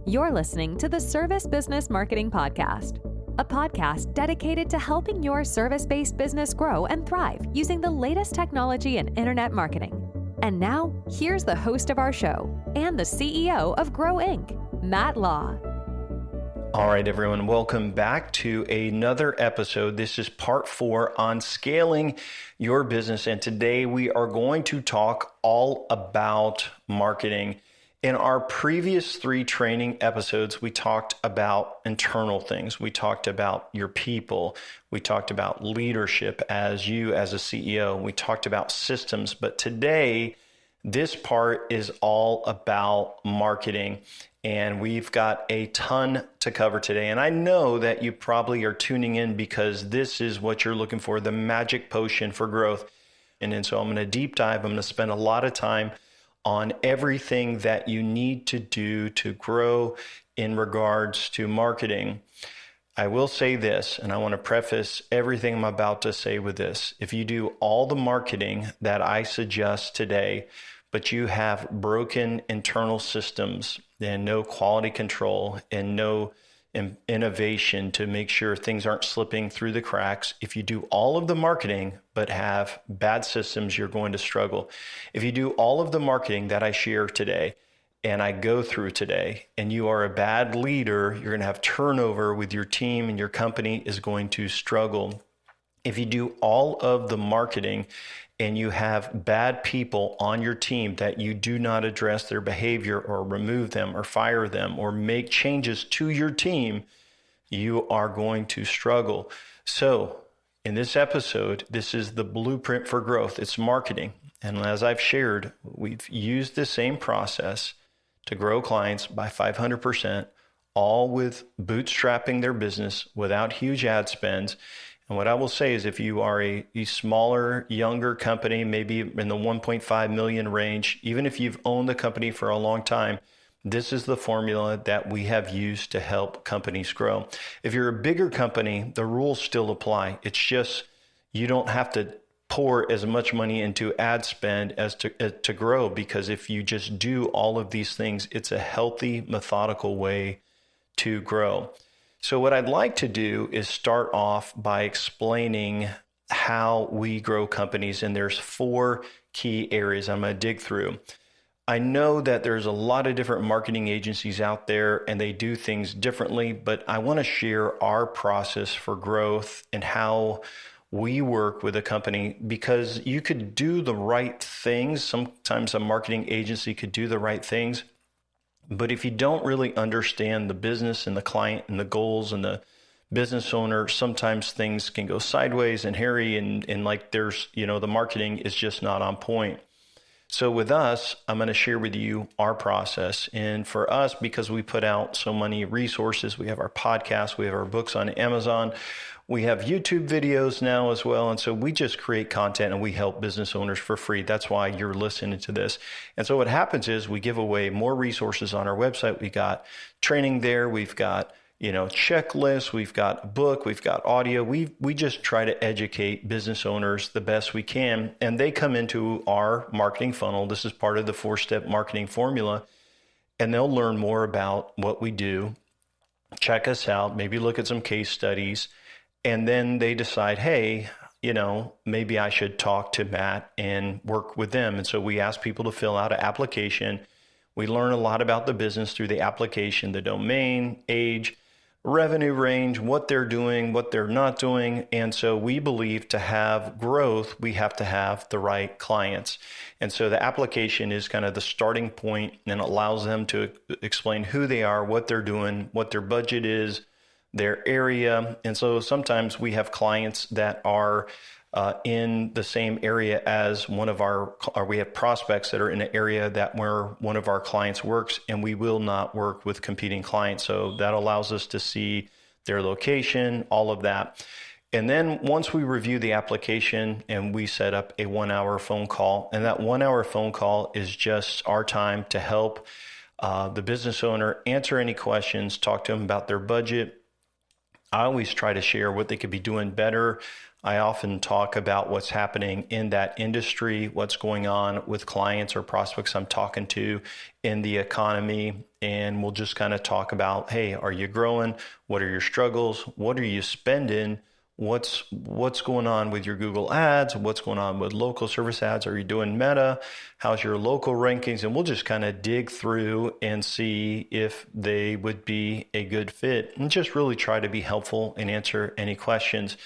You're listening to the Service Business Marketing Podcast, a podcast dedicated to helping your service-based business grow and thrive using the latest technology in internet marketing. And now, here's the host of our show and the CEO of Grow Inc., Matt Law. All right, everyone, welcome back to another episode. This is part 4 on scaling your business. And today we are going to talk all about marketing. In our previous 3 training episodes, we talked about internal things. We talked about your people. We talked about leadership as you as a CEO. We talked about systems. But today, this part is all about marketing. And we've got a ton to cover today. And I know that you probably are tuning in because this is what you're looking for, the magic potion for growth. And so I'm going to deep dive. I'm going to spend a lot of time on everything that you need to do to grow in regards to marketing. I will say this, and I want to preface everything I'm about to say with this. If you do all the marketing that I suggest today, but you have broken internal systems and no quality control and no innovation to make sure things aren't slipping through the cracks. If you do all of the marketing but have bad systems, you're going to struggle. If you do all of the marketing that I share today and I go through today and you are a bad leader, you're going to have turnover with your team and your company is going to struggle. If you do all of the marketing and you have bad people on your team that you do not address their behavior or remove them or fire them or make changes to your team, you are going to struggle. So in this episode, this is the blueprint for growth. It's marketing. And as I've shared, we've used the same process to grow clients by 500%, all with bootstrapping their business without huge ad spends. And what I will say is if you are a smaller, younger company, maybe in the 1.5 million range, even if you've owned the company for a long time, this is the formula that we have used to help companies grow. If you're a bigger company, the rules still apply. It's just you don't have to pour as much money into ad spend as to grow, because if you just do all of these things, it's a healthy, methodical way to grow. So what I'd like to do is start off by explaining how we grow companies. And there's 4 key areas I'm going to dig through. I know that there's a lot of different marketing agencies out there and they do things differently, but I want to share our process for growth and how we work with a company, because you could do the right things. Sometimes a marketing agency could do the right things. But if you don't really understand the business and the client and the goals and the business owner, sometimes things can go sideways and hairy and like there's, the marketing is just not on point. So with us, I'm going to share with you our process. And for us, because we put out so many resources, we have our podcast, we have our books on Amazon, we have YouTube videos now as well. And so we just create content and we help business owners for free. That's why you're listening to this. And so what happens is we give away more resources on our website. We got training there. We've got, checklists. We've got a book. We've got audio. We just try to educate business owners the best we can. And they come into our marketing funnel. This is part of the 4-step marketing formula. And they'll learn more about what we do. Check us out. Maybe look at some case studies. And then they decide, hey, maybe I should talk to Matt and work with them. And so we ask people to fill out an application. We learn a lot about the business through the application, the domain, age, revenue range, what they're doing, what they're not doing. And so we believe to have growth, we have to have the right clients. And so the application is kind of the starting point and allows them to explain who they are, what they're doing, what their budget is, their area. And so sometimes we have clients that are in the same area as or we have prospects that are in an area that where one of our clients works, and we will not work with competing clients. So that allows us to see their location, all of that. And then once we review the application and we set up a 1-hour phone call, and that 1-hour phone call is just our time to help the business owner answer any questions, talk to them about their budget. I always try to share what they could be doing better. I often talk about what's happening in that industry, what's going on with clients or prospects I'm talking to in the economy. And we'll just kind of talk about, hey, are you growing? What are your struggles? What are you spending? What's going on with your Google ads? What's going on with local service ads? Are you doing Meta? How's your local rankings? And we'll just kind of dig through and see if they would be a good fit, and just really try to be helpful and answer any questions.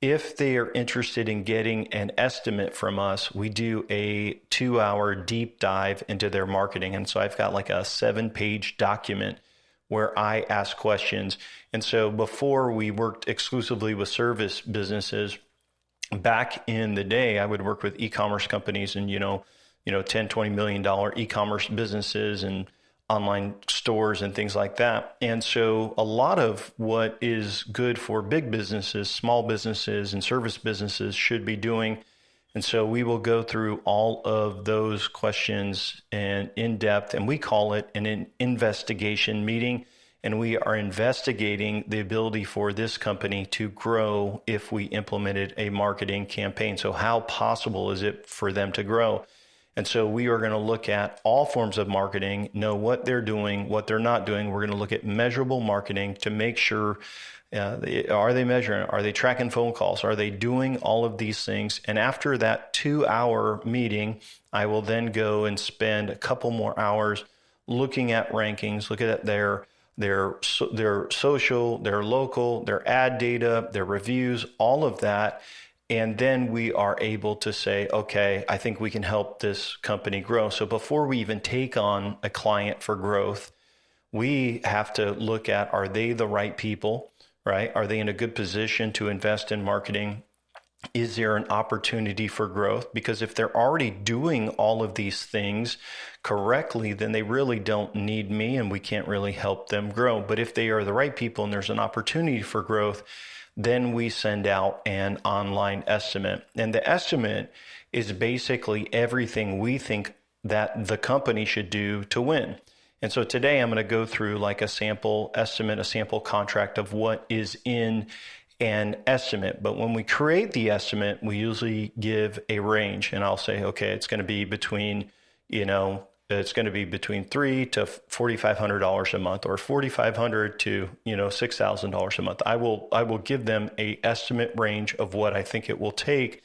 If they are interested in getting an estimate from us, we do a 2-hour deep dive into their marketing. And so I've got like a 7-page document where I ask questions. And so before we worked exclusively with service businesses, back in the day, I would work with e-commerce companies and, $10, $20 million e-commerce businesses and online stores and things like that. And so a lot of what is good for big businesses, small businesses, and service businesses should be doing. And so we will go through all of those questions and in depth, and we call it an investigation meeting. And we are investigating the ability for this company to grow if we implemented a marketing campaign. So how possible is it for them to grow? And so we are going to look at all forms of marketing, know what they're doing, what they're not doing. We're going to look at measurable marketing to make sure, are they measuring? Are they tracking phone calls? Are they doing all of these things? And after that 2-hour meeting, I will then go and spend a couple more hours looking at rankings, looking at their social, their local, their ad data, their reviews, all of that. And then we are able to say, okay, I think we can help this company grow. So before we even take on a client for growth, we have to look at, are they the right people, right? Are they in a good position to invest in marketing? Is there an opportunity for growth? Because if they're already doing all of these things correctly, then they really don't need me and we can't really help them grow. But if they are the right people and there's an opportunity for growth, then we send out an online estimate. And the estimate is basically everything we think that the company should do to win. And so today I'm going to go through like a sample estimate, a sample contract of what is in an estimate. But when we create the estimate, we usually give a range, and I'll say, okay, it's going to be between, $3,000 to $4,500 a month, or $4,500 to $6,000 a month. I will give them a estimate range of what I think it will take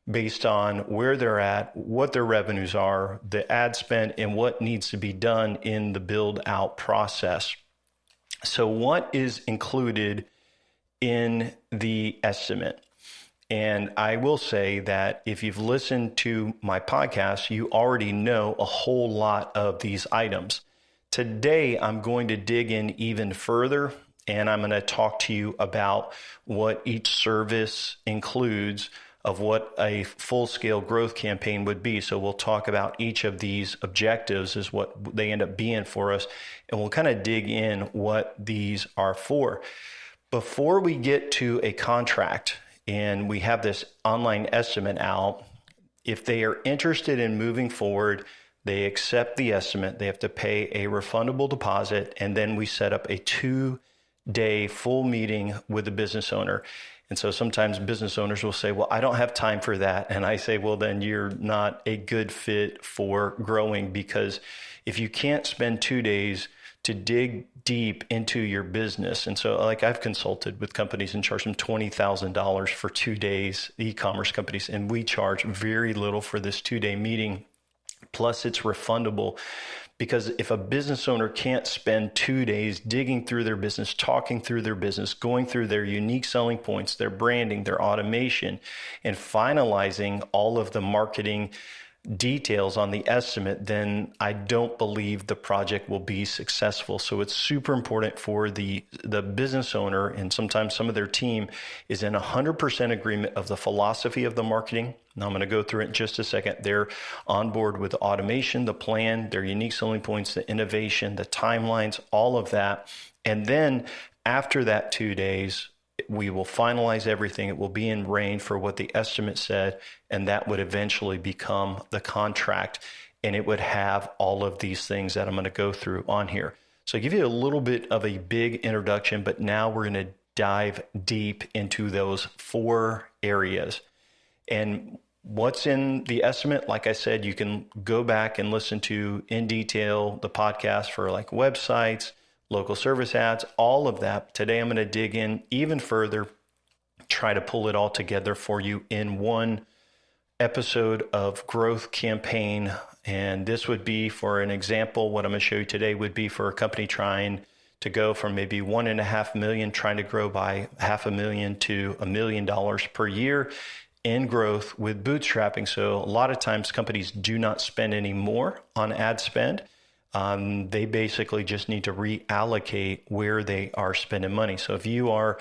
based on where they're at, what their revenues are, the ad spend, and what needs to be done in the build out process. So what is included in the estimate? And I will say that if you've listened to my podcast, you already know a whole lot of these items. Today, I'm going to dig in even further, and I'm going to talk to you about what each service includes of what a full-scale growth campaign would be. So we'll talk about each of these objectives as what they end up being for us, and we'll kind of dig in what these are for. Before we get to a contract, and we have this online estimate out, if they are interested in moving forward, they accept the estimate, they have to pay a refundable deposit, and then we set up a 2-day full meeting with the business owner. And so sometimes business owners will say, well, I don't have time for that. And I say, well, then you're not a good fit for growing, because if you can't spend 2 days to dig deep into your business. And so like I've consulted with companies and charged them $20,000 for 2 days, e-commerce companies, and we charge very little for this 2-day meeting. Plus it's refundable, because if a business owner can't spend 2 days digging through their business, talking through their business, going through their unique selling points, their branding, their automation, and finalizing all of the marketing details on the estimate, then I don't believe the project will be successful. So it's super important for the business owner, and sometimes some of their team is in 100% agreement of the philosophy of the marketing. Now I'm going to go through it in just a second. They're on board with the automation, the plan, their unique selling points, the innovation, the timelines, all of that. And then after that 2 days, we will finalize everything. It will be in range for what the estimate said, and that would eventually become the contract, and it would have all of these things that I'm going to go through on here. So I give you a little bit of a big introduction, but now we're going to dive deep into those 4 areas. And what's in the estimate, like I said, you can go back and listen to in detail the podcast for like websites, local service ads, all of that. Today, I'm going to dig in even further, try to pull it all together for you in one episode of Growth Campaign. And this would be, for an example, what I'm going to show you today would be for a company trying to go from maybe 1.5 million, trying to grow by $500,000 to $1 million per year in growth with bootstrapping. So a lot of times companies do not spend any more on ad spend. They basically just need to reallocate where they are spending money. So if you are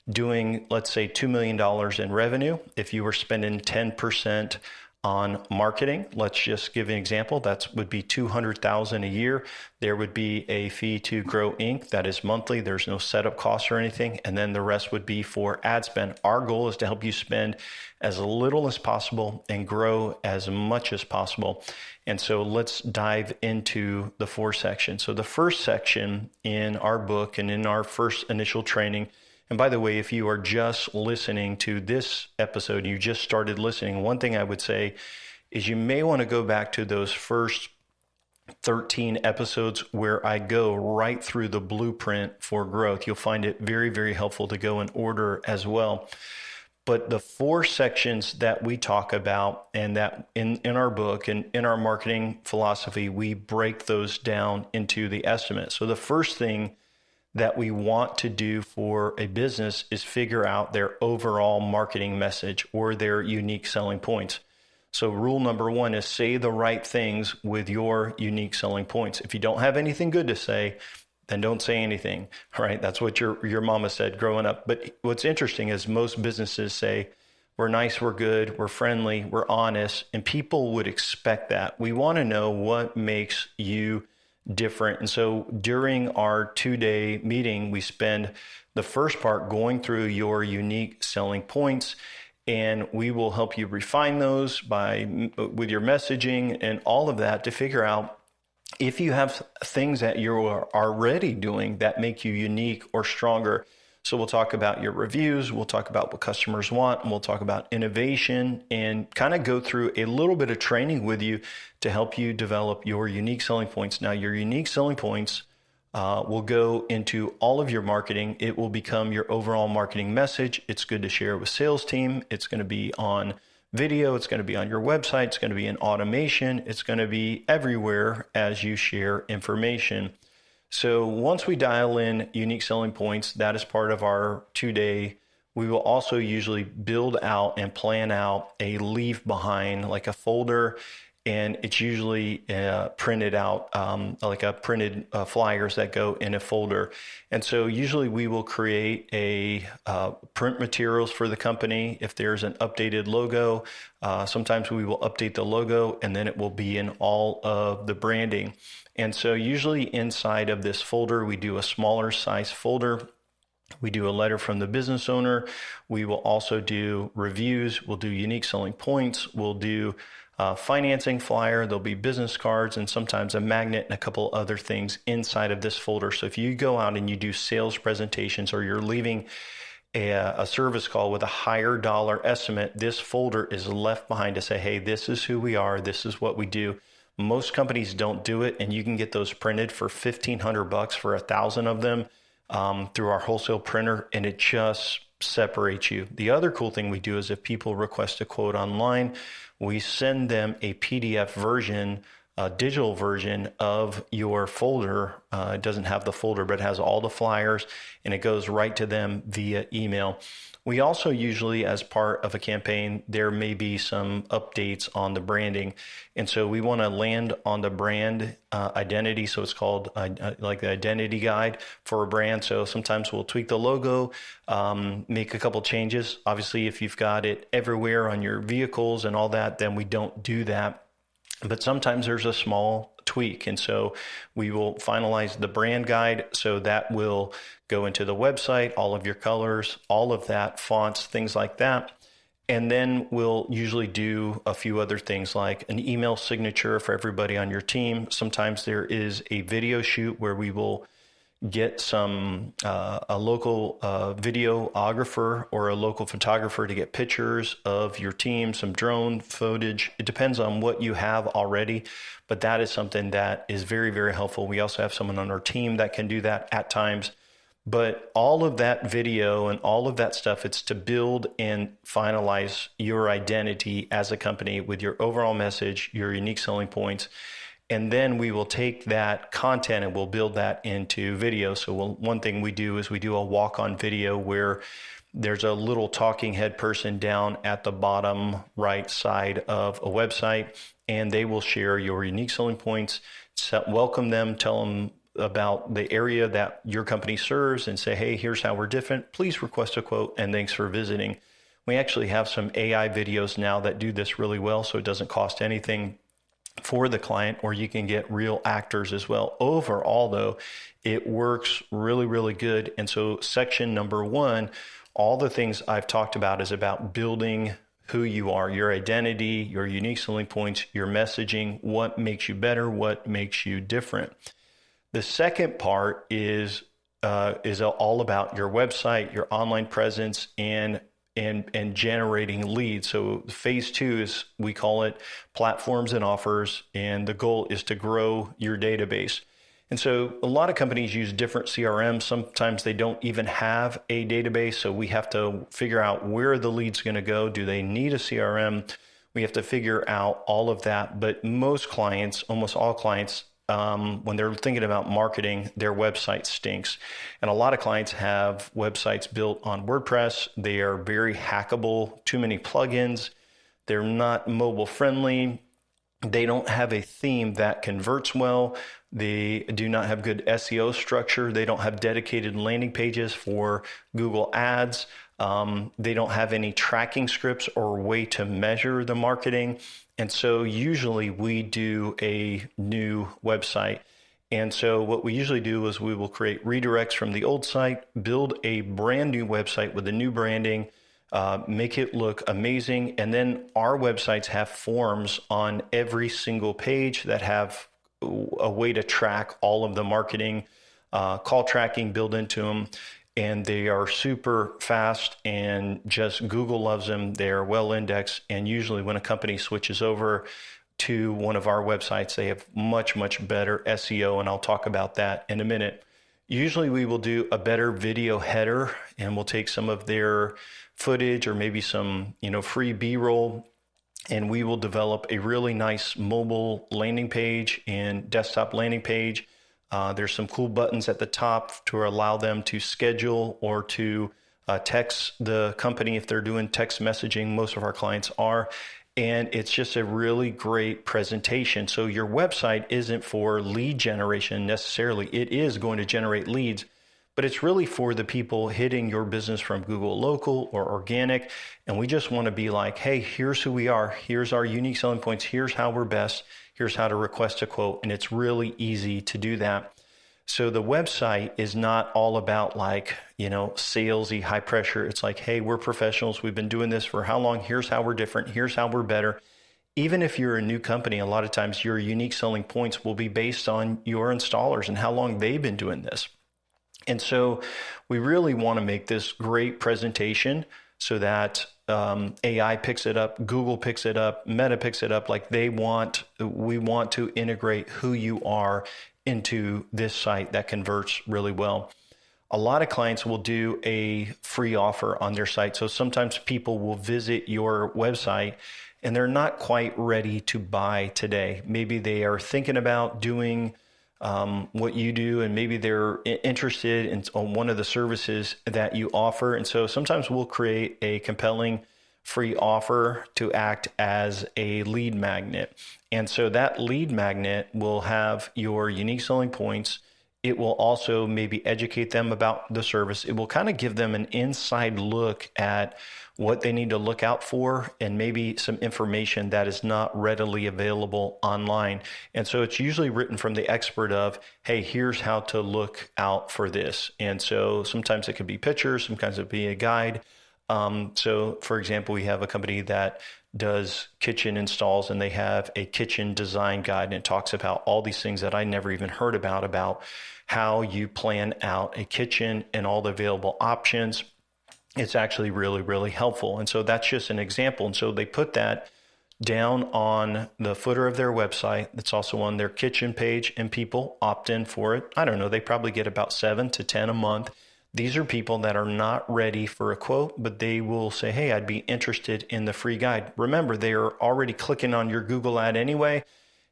doing, let's say, $2 million in revenue, if you were spending 10% on marketing, let's just give an example, that would be $200,000 a year. There would be a fee to Grow Inc. that is monthly. There's no setup costs or anything. And then the rest would be for ad spend. Our goal is to help you spend as little as possible and grow as much as possible. And so let's dive into the 4 sections. So the first section in our book and in our first initial training, and by the way, if you are just listening to this episode, you just started listening, one thing I would say is you may want to go back to those first 13 episodes where I go right through the blueprint for growth. You'll find it very, very helpful to go in order as well. But the 4 sections that we talk about, and that in our book and in our marketing philosophy, we break those down into the estimate. So the first thing that we want to do for a business is figure out their overall marketing message or their unique selling points. So rule number 1 is say the right things with your unique selling points. If you don't have anything good to say, then don't say anything, right? That's what your mama said growing up. But what's interesting is most businesses say, we're nice, we're good, we're friendly, we're honest, and people would expect that. We want to know what makes you different. And so during our 2-day meeting, we spend the first part going through your unique selling points, and we will help you refine those with your messaging and all of that to figure out if you have things that you are already doing that make you unique or stronger. So we'll talk about your reviews, we'll talk about what customers want, and we'll talk about innovation and kind of go through a little bit of training with you to help you develop your unique selling points. Now, your unique selling points will go into all of your marketing. It will become your overall marketing message. It's good to share with sales team. It's going to be on video. It's going to be on your website. It's going to be in automation. It's going to be everywhere as you share information. So once we dial in unique selling points, that is part of our 2-day. We will also usually build out and plan out a leave behind, like a folder, and it's usually printed out like a printed flyers that go in a folder. And so usually we will create a print materials for the company. If there's an updated logo, sometimes we will update the logo, and then it will be in all of the branding. And so usually inside of this folder, we do a smaller size folder. We do a letter from the business owner. We will also do reviews. We'll do unique selling points. We'll do financing flyer. There'll be business cards and sometimes a magnet and a couple other things inside of this folder. So if you go out and you do sales presentations or you're leaving a service call with a higher dollar estimate, this folder is left behind to say, hey, this is who we are. This is what we do. Most companies don't do it, and you can get those printed for $1,500 for 1,000 of them through our wholesale printer, and it just separates you. The other cool thing we do is if people request a quote online, we send them a PDF version, a digital version of your folder. It doesn't have the folder, but it has all the flyers, and it goes right to them via email. We also usually, as part of a campaign, there may be some updates on the branding. And so we want to land on the brand identity. So it's called like the identity guide for a brand. So sometimes we'll tweak the logo, make a couple changes. Obviously, if you've got it everywhere on your vehicles and all that, then we don't do that. But sometimes there's a small tweak. And so we will finalize the brand guide. So that will go into the website, all of your colors, all of that, fonts, things like that. And then we'll usually do a few other things like an email signature for everybody on your team. Sometimes there is a video shoot where we will get a local videographer or a local photographer to get pictures of your team, some drone footage. It depends on what you have already, but that is something that is very, very helpful. We also have someone on our team that can do that at times. But all of that video and all of that stuff, it's to build and finalize your identity as a company with your overall message, your unique selling points. And then we will take that content and we'll build that into video. So one thing we do is we do a walk-on video where there's a little talking head person down at the bottom right side of a website, and they will share your unique selling points, welcome them, tell them about the area that your company serves, and say, hey, here's how we're different. Please request a quote, and thanks for visiting. We actually have some AI videos now that do this really well, so it doesn't cost anything for the client, or you can get real actors as well. Overall, though, it works really, really good. And so section number 1, all the things I've talked about is about building who you are, your identity, your unique selling points, your messaging, what makes you better, what makes you different. The second part is all about your website, your online presence, and generating leads. So phase 2 is, we call it platforms and offers, and the goal is to grow your database. And so a lot of companies use different CRMs. Sometimes they don't even have a database, so we have to figure out where the lead's going to go. Do they need a CRM? We have to figure out all of that. But most clients, almost all clients, when they're thinking about marketing, their website stinks. And a lot of clients have websites built on WordPress. They are very hackable, too many plugins. They're not mobile friendly. They don't have a theme that converts well. They do not have good SEO structure. They don't have dedicated landing pages for Google Ads. They don't have any tracking scripts or way to measure the marketing. And so usually we do a new website. And so what we usually do is we will create redirects from the old site, build a brand new website with a new branding, make it look amazing. And then our websites have forms on every single page that have a way to track all of the marketing, call tracking built into them. And they are super fast, and just Google loves them. They're well indexed. And usually when a company switches over to one of our websites, they have much, much better SEO. And I'll talk about that in a minute. Usually we will do a better video header, and we'll take some of their footage or maybe some, free B-roll, and we will develop a really nice mobile landing page and desktop landing page. There's some cool buttons at the top to allow them to schedule or to text the company if they're doing text messaging. Most of our clients are. And it's just a really great presentation. So your website isn't for lead generation necessarily. It is going to generate leads, but it's really for the people hitting your business from Google Local or organic. And we just want to be like, hey, here's who we are. Here's our unique selling points. Here's how we're best. Here's how to request a quote. And it's really easy to do that. So the website is not all about salesy, high pressure. It's like, hey, we're professionals. We've been doing this for how long? Here's how we're different. Here's how we're better. Even if you're a new company, a lot of times your unique selling points will be based on your installers and how long they've been doing this. And so we really want to make this great presentation so that AI picks it up, Google picks it up, Meta picks it up. We want to integrate who you are into this site that converts really well. A lot of clients will do a free offer on their site. So sometimes people will visit your website and they're not quite ready to buy today. Maybe they are thinking about doing what you do, and maybe they're interested in one of the services that you offer. And so sometimes we'll create a compelling free offer to act as a lead magnet. And so that lead magnet will have your unique selling points. It will also maybe educate them about the service. It will kind of give them an inside look at what they need to look out for, and maybe some information that is not readily available online. And so it's usually written from the expert of, hey, here's how to look out for this. And so sometimes it could be pictures, sometimes it could be a guide. So for example, we have a company that does kitchen installs, and they have a kitchen design guide, and it talks about all these things that I never even heard about how you plan out a kitchen and all the available options. It's actually really, really helpful. And so that's just an example. And so they put that down on the footer of their website. That's also on their kitchen page, and people opt in for it. I don't know, they probably get about 7 to 10 a month. These are people that are not ready for a quote, but they will say, hey, I'd be interested in the free guide. Remember, they are already clicking on your Google ad anyway.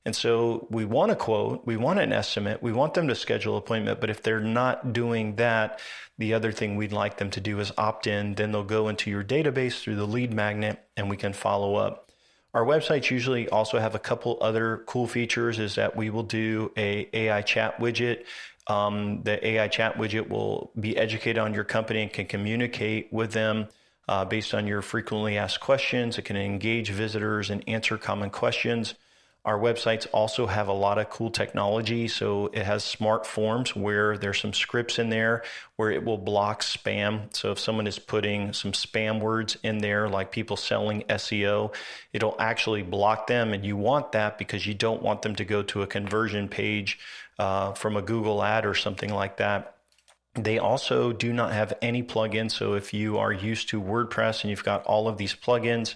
And so we want a quote, we want an estimate, we want them to schedule an appointment. But if they're not doing that, the other thing we'd like them to do is opt in. Then they'll go into your database through the lead magnet, and we can follow up. Our websites usually also have a couple other cool features, is that we will do a AI chat widget. The AI chat widget will be educated on your company and can communicate with them based on your frequently asked questions. It can engage visitors and answer common questions. Our websites also have a lot of cool technology. So it has smart forms where there's some scripts in there where it will block spam. So if someone is putting some spam words in there, like people selling SEO, it'll actually block them. And you want that because you don't want them to go to a conversion page from a Google ad or something like that. They also do not have any plugins. So if you are used to WordPress and you've got all of these plugins,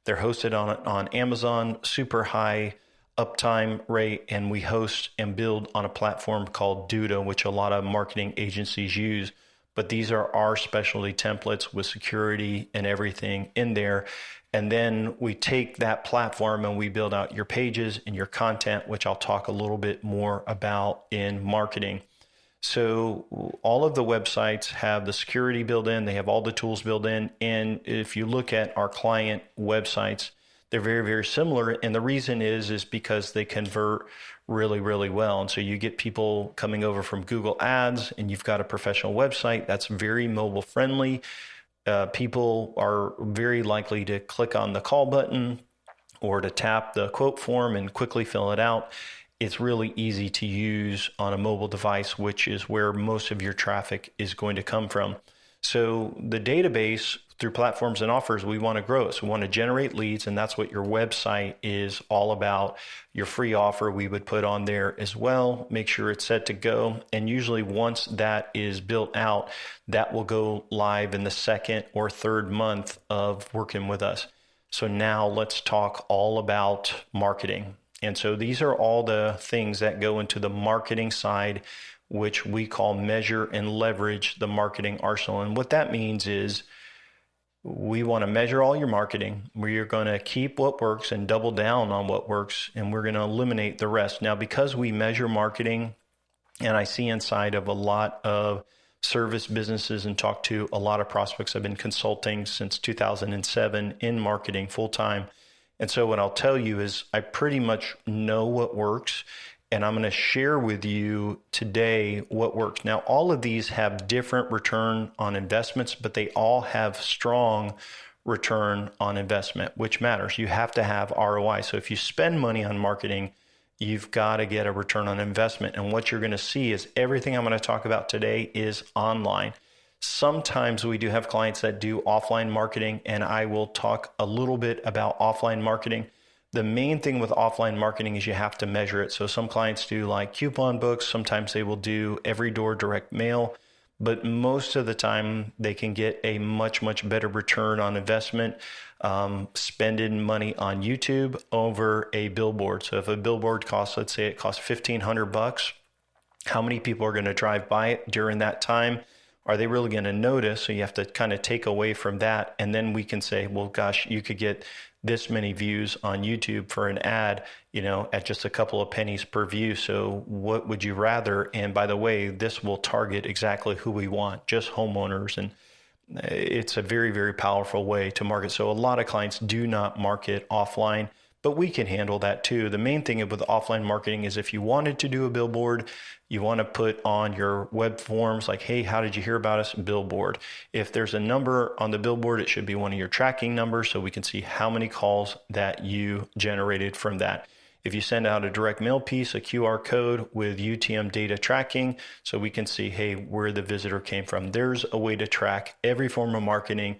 they're hosted on Amazon, super high uptime rate, and we host and build on a platform called Duda, which a lot of marketing agencies use. But these are our specialty templates with security and everything in there. And then we take that platform and we build out your pages and your content, which I'll talk a little bit more about in marketing. So all of the websites have the security built in. They have all the tools built in. And if you look at our client websites, they're very, very similar. And the reason is because they convert really, really well. And so you get people coming over from Google Ads, and you've got a professional website that's very mobile friendly. People are very likely to click on the call button or to tap the quote form and quickly fill it out. It's really easy to use on a mobile device, which is where most of your traffic is going to come from. So the database, through platforms and offers, we want to grow it. So we want to generate leads, and that's what your website is all about. Your free offer we would put on there as well. Make sure it's set to go. And usually once that is built out, that will go live in the second or third month of working with us. So now let's talk all about marketing. And so these are all the things that go into the marketing side, which we call measure and leverage the marketing arsenal. And what that means is we want to measure all your marketing. We're going to keep what works and double down on what works, and we're going to eliminate the rest. Now, because we measure marketing, and I see inside of a lot of service businesses and talk to a lot of prospects, I've been consulting since 2007 in marketing full time. And so what I'll tell you is I pretty much know what works, and I'm going to share with you today what works. Now, all of these have different return on investments, but they all have strong return on investment, which matters. You have to have ROI. So if you spend money on marketing, you've got to get a return on investment. And what you're going to see is everything I'm going to talk about today is online. Sometimes we do have clients that do offline marketing, and I will talk a little bit about offline marketing. The main thing with offline marketing is you have to measure it. So some clients do like coupon books. Sometimes they will do every door direct mail, but most of the time they can get a much, much better return on investment spending money on YouTube over a billboard. So if a billboard costs, let's say it costs $1,500, how many people are going to drive by it during that time? Are they really going to notice? So you have to kind of take away from that. And then we can say, well, gosh, you could get this many views on YouTube for an ad, at just a couple of pennies per view. So what would you rather? And by the way, this will target exactly who we want, just homeowners. And it's a very, very powerful way to market. So a lot of clients do not market offline, but we can handle that too. The main thing with offline marketing is if you wanted to do a billboard, you want to put on your web forms like, hey, how did you hear about us? Billboard. If there's a number on the billboard, it should be one of your tracking numbers so we can see how many calls that you generated from that. If you send out a direct mail piece, a QR code with UTM data tracking, so we can see, hey, where the visitor came from. There's a way to track every form of marketing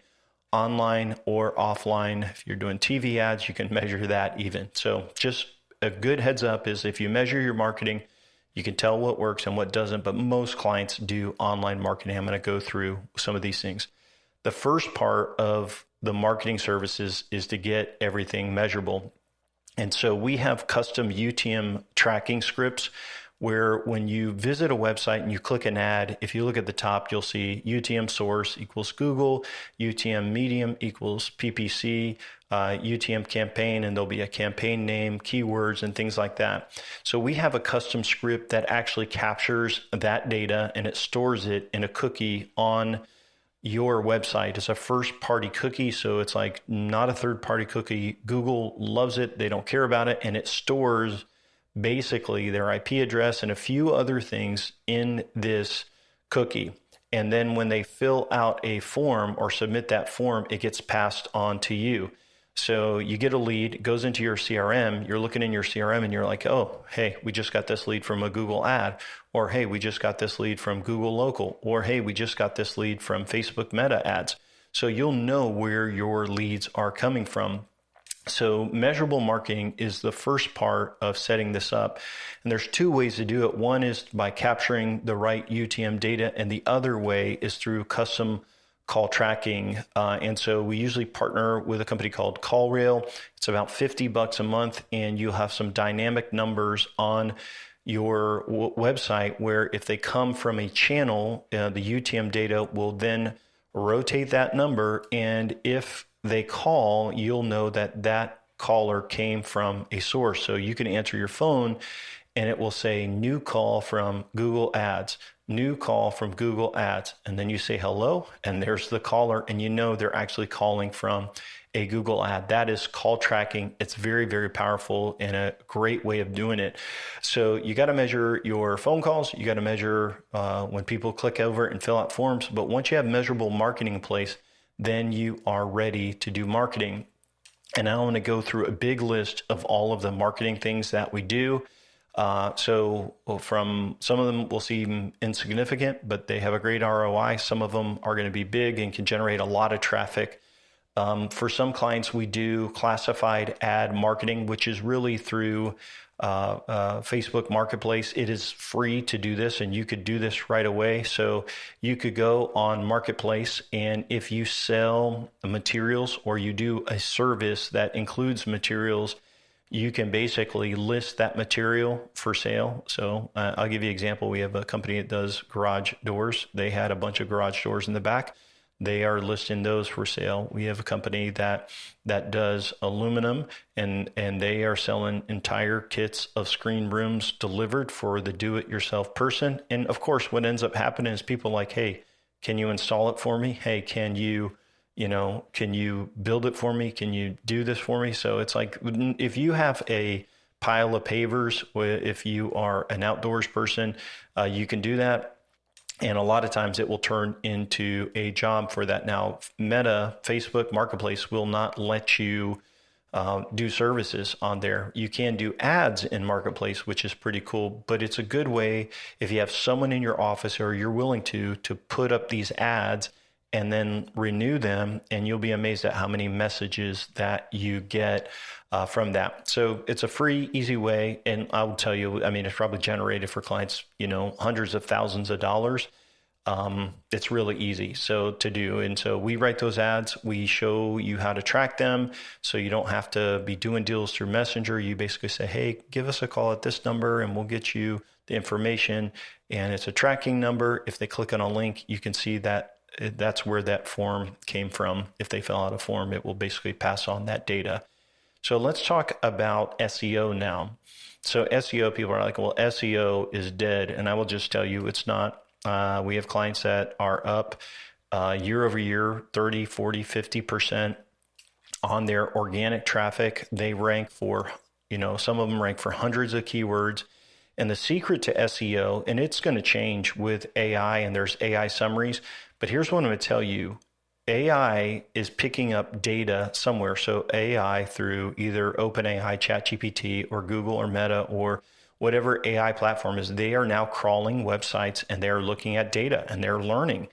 online or offline. If you're doing TV ads, you can measure that even. So just a good heads up is if you measure your marketing, you can tell what works and what doesn't, but most clients do online marketing. I'm going to go through some of these things. The first part of the marketing services is to get everything measurable. And so we have custom UTM tracking scripts where when you visit a website and you click an ad, if you look at the top, you'll see UTM source equals Google, UTM medium equals PPC, UTM campaign, and there'll be a campaign name, keywords, and things like that. So we have a custom script that actually captures that data and it stores it in a cookie on your website. It's a first party cookie, so it's like not a third party cookie. Google loves it. They don't care about it. And it stores basically their IP address and a few other things in this cookie. And then when they fill out a form or submit that form, it gets passed on to you. So you get a lead, it goes into your CRM, you're looking in your CRM and you're like, oh, hey, we just got this lead from a Google ad, or hey, we just got this lead from Google Local, or hey, we just got this lead from Facebook Meta ads. So you'll know where your leads are coming from. So measurable marketing is the first part of setting this up. And there's two ways to do it. One is by capturing the right UTM data, and the other way is through custom call tracking. And so we usually partner with a company called CallRail. It's about $50 a month, and you'll have some dynamic numbers on your website where if they come from a channel, the UTM data will then rotate that number. And if they call, you'll know that that caller came from a source. So you can answer your phone and it will say new call from Google Ads, new call from Google Ads. And then you say hello, and there's the caller, and you know they're actually calling from a Google ad. That is call tracking. It's very, very powerful and a great way of doing it. So you got to measure your phone calls. You got to measure when people click over and fill out forms. But once you have measurable marketing in place, then you are ready to do marketing. And I want to go through a big list of all of the marketing things that we do. So from some of them will seem insignificant, but they have a great ROI. Some of them are going to be big and can generate a lot of traffic. For some clients, we do classified ad marketing, which is really through Facebook Marketplace. It is free to do this, and you could do this right away. So you could go on Marketplace, and if you sell materials or you do a service that includes materials, you can basically list that material for sale. So I'll give you an example. We have a company that does garage doors. They had a bunch of garage doors in the back. They are listing those for sale. We have a company that does aluminum, and they are selling entire kits of screen rooms delivered for the do-it-yourself person. And of course, what ends up happening is people like, hey, can you install it for me? Hey, can you build it for me? Can you do this for me? So it's like, if you have a pile of pavers, if you are an outdoors person, you can do that. And a lot of times it will turn into a job for that. Now, Meta, Facebook Marketplace will not let you do services on there. You can do ads in Marketplace, which is pretty cool, but it's a good way if you have someone in your office or you're willing to put up these ads and then renew them, and you'll be amazed at how many messages that you get from that. So it's a free, easy way. And I will tell you, I mean, it's probably generated for clients, hundreds of thousands of dollars. It's really easy to do. And so we write those ads. We show you how to track them. So you don't have to be doing deals through Messenger. You basically say, hey, give us a call at this number and we'll get you the information. And it's a tracking number. If they click on a link, you can see that that's where that form came from. If they fill out a form, it will basically pass on that data. So let's talk about SEO now. So SEO, people are like, well, SEO is dead. And I will just tell you it's not. We have clients that are up year over year, 30, 40, 50% on their organic traffic. They rank for, some of them rank for hundreds of keywords. And the secret to SEO, and it's going to change with AI, and there's AI summaries, but here's what I'm going to tell you. AI is picking up data somewhere. So AI through either OpenAI, ChatGPT, or Google or Meta or whatever AI platform is, they are now crawling websites and they're looking at data and they're learning.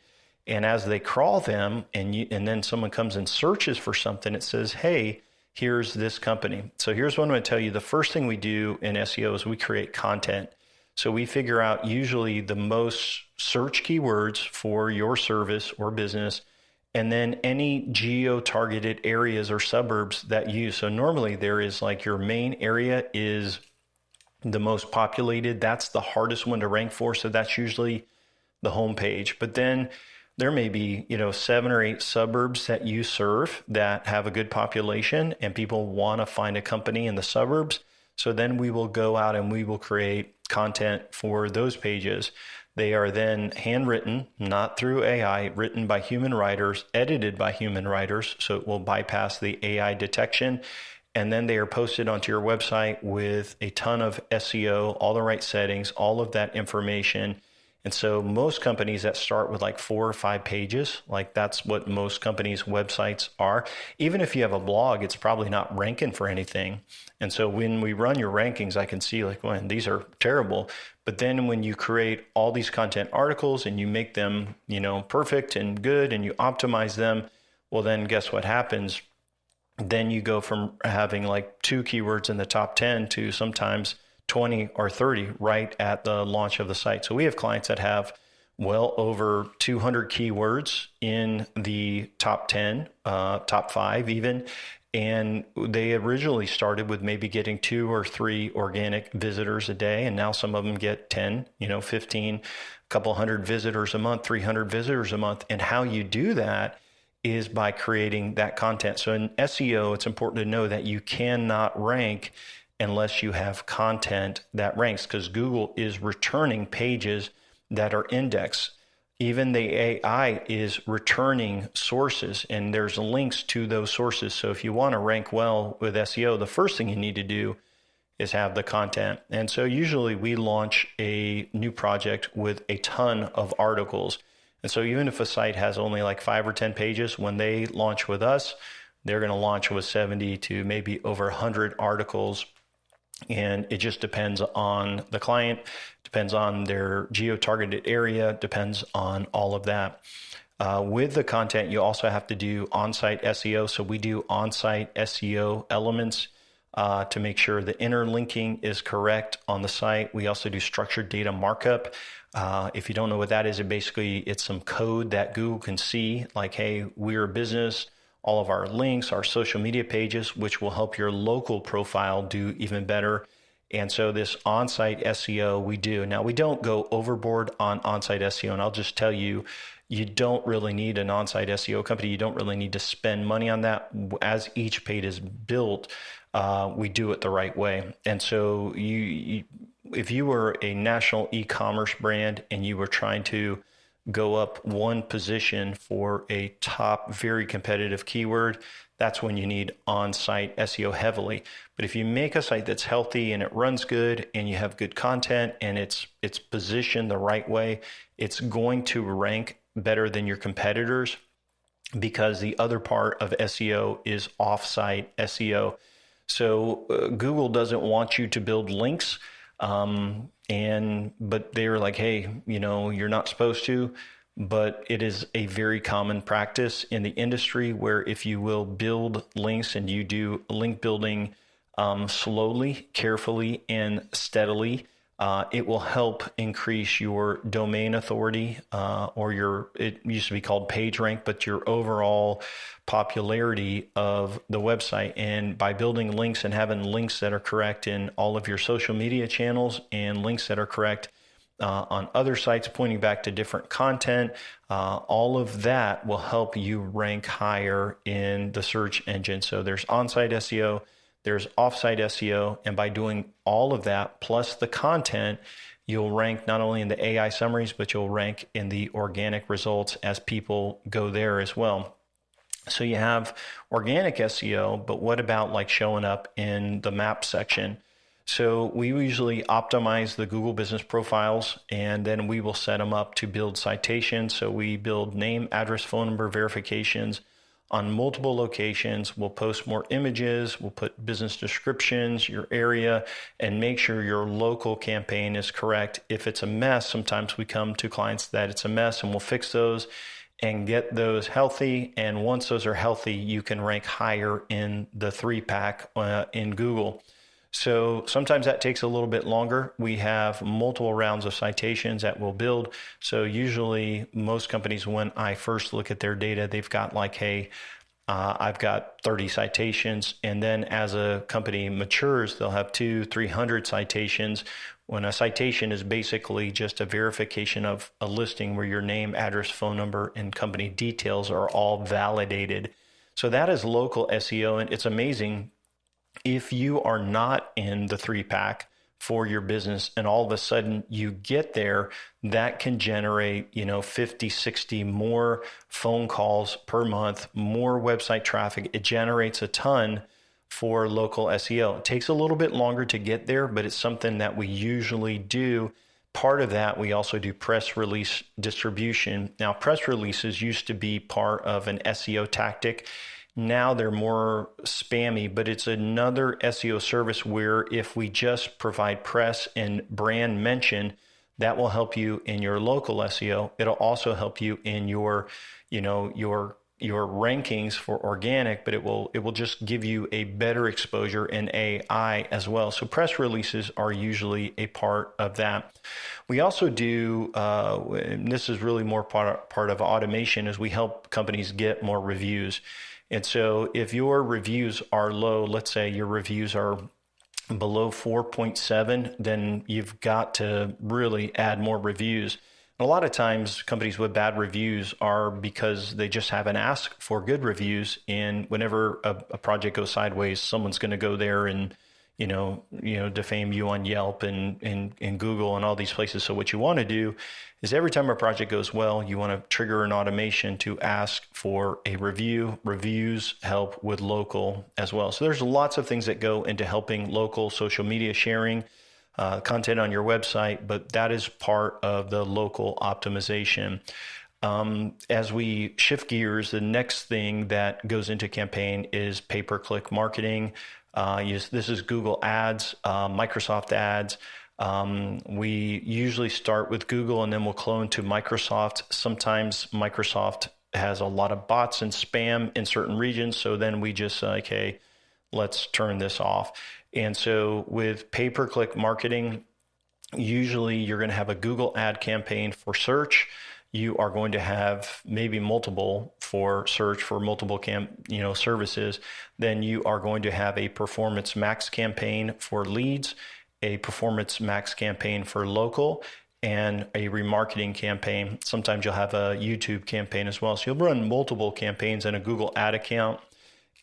And as they crawl them, and then someone comes and searches for something, it says, hey, here's this company. So here's what I'm going to tell you. The first thing we do in SEO is we create content. So we figure out usually the most search keywords for your service or business, and then any geo-targeted areas or suburbs that you use. So normally there is like your main area is the most populated. That's the hardest one to rank for. So that's usually the homepage. But then there may be, 7 or 8 suburbs that you serve that have a good population and people want to find a company in the suburbs. So then we will go out and we will create content for those pages. They are then handwritten, not through AI, written by human writers, edited by human writers. So it will bypass the AI detection. And then they are posted onto your website with a ton of SEO, all the right settings, all of that information. And so most companies that start with like 4 or 5 pages, like that's what most companies' websites are. Even if you have a blog, it's probably not ranking for anything. And so when we run your rankings, I can see like, well, these are terrible. But then when you create all these content articles and you make them, perfect and good and you optimize them, well, then guess what happens? Then you go from having like 2 keywords in the top 10 to sometimes 20 or 30 right at the launch of the site. So we have clients that have well over 200 keywords in the top 10, top 5 even. And they originally started with maybe getting 2 or 3 organic visitors a day. And now some of them get 10, 15, a couple hundred visitors a month, 300 visitors a month. And how you do that is by creating that content. So in SEO, it's important to know that you cannot rank unless you have content that ranks, because Google is returning pages that are indexed. Even the AI is returning sources, and there's links to those sources. So if you want to rank well with SEO, the first thing you need to do is have the content. And so usually we launch a new project with a ton of articles. And so even if a site has only like 5 or 10 pages, when they launch with us, they're going to launch with 70 to maybe over 100 articles. And it just depends on the client, depends on their geo-targeted area, depends on all of that. With the content, you also have to do on-site SEO. So we do on-site SEO elements to make sure the interlinking is correct on the site. We also do structured data markup. If you don't know what that is, it's some code that Google can see, like, hey, we're a business. All of our links, our social media pages, which will help your local profile do even better. And so this on-site SEO we do. Now, we don't go overboard on on-site SEO, and I'll just tell you, you don't really need an on-site SEO company. You don't really need to spend money on that. As each page is built, we do it the right way. And so if you were a national e-commerce brand and you were trying to go up one position for a top, very competitive keyword, that's when you need on-site SEO heavily. But if you make a site that's healthy and it runs good and you have good content and it's positioned the right way, it's going to rank better than your competitors, because the other part of SEO is off-site SEO. So Google doesn't want you to build links. But they were like, hey, you're not supposed to, but it is a very common practice in the industry where if you will build links and you do link building slowly, carefully, and steadily, it will help increase your domain authority, it used to be called page rank, but your overall popularity of the website. And by building links and having links that are correct in all of your social media channels and links that are correct on other sites pointing back to different content, all of that will help you rank higher in the search engine. So there's on-site SEO, there's off-site SEO, and by doing all of that plus the content, you'll rank not only in the AI summaries, but you'll rank in the organic results as people go there as well. So you have organic SEO, but what about like showing up in the map section? So we usually optimize the Google business profiles, and then we will set them up to build citations. So we build name, address, phone number verifications on multiple locations. We'll post more images. We'll put business descriptions, your area, and make sure your local campaign is correct. If it's a mess, sometimes we come to clients that it's a mess and we'll fix those. and get those healthy. And once those are healthy, you can rank higher in the 3-pack in Google. So sometimes that takes a little bit longer. We have multiple rounds of citations that we'll build. So usually most companies, when I first look at their data, they've got like, hey, I've got 30 citations. And then as a company matures, they'll have 200-300 citations. When a citation is basically just a verification of a listing where your name, address, phone number, and company details are all validated. So that is local SEO. And it's amazing if you are not in the 3-pack for your business and all of a sudden you get there, that can generate, 50, 60 more phone calls per month, more website traffic. It generates a ton for local SEO. It takes a little bit longer to get there, but it's something that we usually do. Part of that, we also do press release distribution. Now, press releases used to be part of an SEO tactic. Now they're more spammy, but it's another SEO service where if we just provide press and brand mention, that will help you in your local SEO. It'll also help you in your rankings for organic, but it will just give you a better exposure in AI as well. So press releases are usually a part of that. We also do, and this is really more part of automation, is we help companies get more reviews. And so if your reviews are low, let's say your reviews are below 4.7, then you've got to really add more reviews. And a lot of times companies with bad reviews are because they just haven't asked for good reviews. And whenever a project goes sideways, someone's going to go there and defame you on Yelp and Google and all these places. So what you want to do is every time a project goes well, you want to trigger an automation to ask for a review. Reviews help with local as well. So there's lots of things that go into helping local social media sharing, content on your website, but that is part of the local optimization. As we shift gears, the next thing that goes into campaign is pay-per-click marketing. This is Google Ads, Microsoft Ads. We usually start with Google and then we'll clone to Microsoft. Sometimes Microsoft has a lot of bots and spam in certain regions. So then we just say, okay, let's turn this off. And so with pay-per-click marketing, usually you're going to have a Google ad campaign for search. You are going to have maybe multiple for search for multiple services. Then you are going to have a Performance Max campaign for leads, a Performance Max campaign for local, and a remarketing campaign. Sometimes you'll have a YouTube campaign as well. So you'll run multiple campaigns in a Google ad account.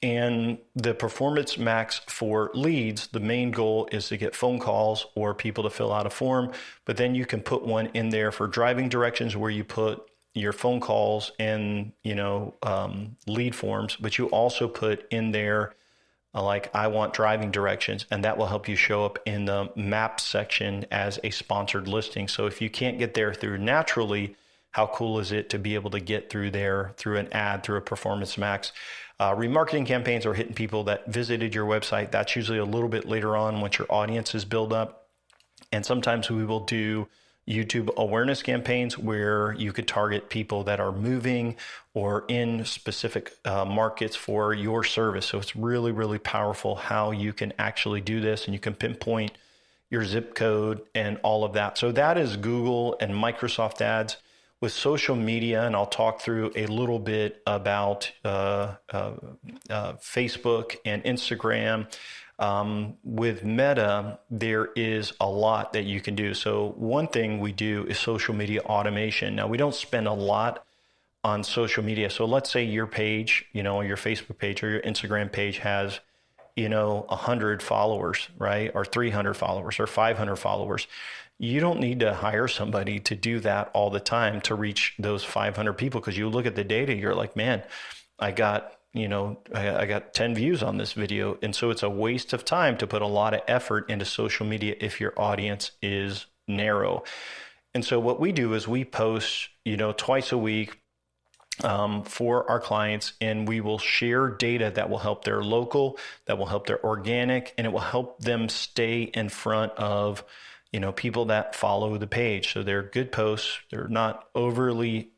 And the Performance Max for leads, the main goal is to get phone calls or people to fill out a form, but then you can put one in there for driving directions where you put your phone calls and, lead forms, but you also put in there like I want driving directions, and that will help you show up in the map section as a sponsored listing. So if you can't get there through naturally, how cool is it to be able to get through there through an ad, through a Performance Max? Remarketing campaigns are hitting people that visited your website. That's usually a little bit later on once your audience is built up. And sometimes we will do YouTube awareness campaigns where you could target people that are moving or in specific markets for your service. So it's really, really powerful how you can actually do this, and you can pinpoint your zip code and all of that. So that is Google and Microsoft Ads. With social media, and I'll talk through a little bit about Facebook and Instagram. With Meta, there is a lot that you can do. So one thing we do is social media automation. Now, we don't spend a lot on social media. So let's say your page, your Facebook page or your Instagram page has, 100 followers, right? Or 300 followers or 500 followers. You don't need to hire somebody to do that all the time to reach those 500 people, because you look at the data, you're like, man, I got 10 views on this video. And so it's a waste of time to put a lot of effort into social media if your audience is narrow. And so what we do is we post, twice a week for our clients, and we will share data that will help their local, that will help their organic, and it will help them stay in front of people that follow the page. So they're good posts. They're not overly,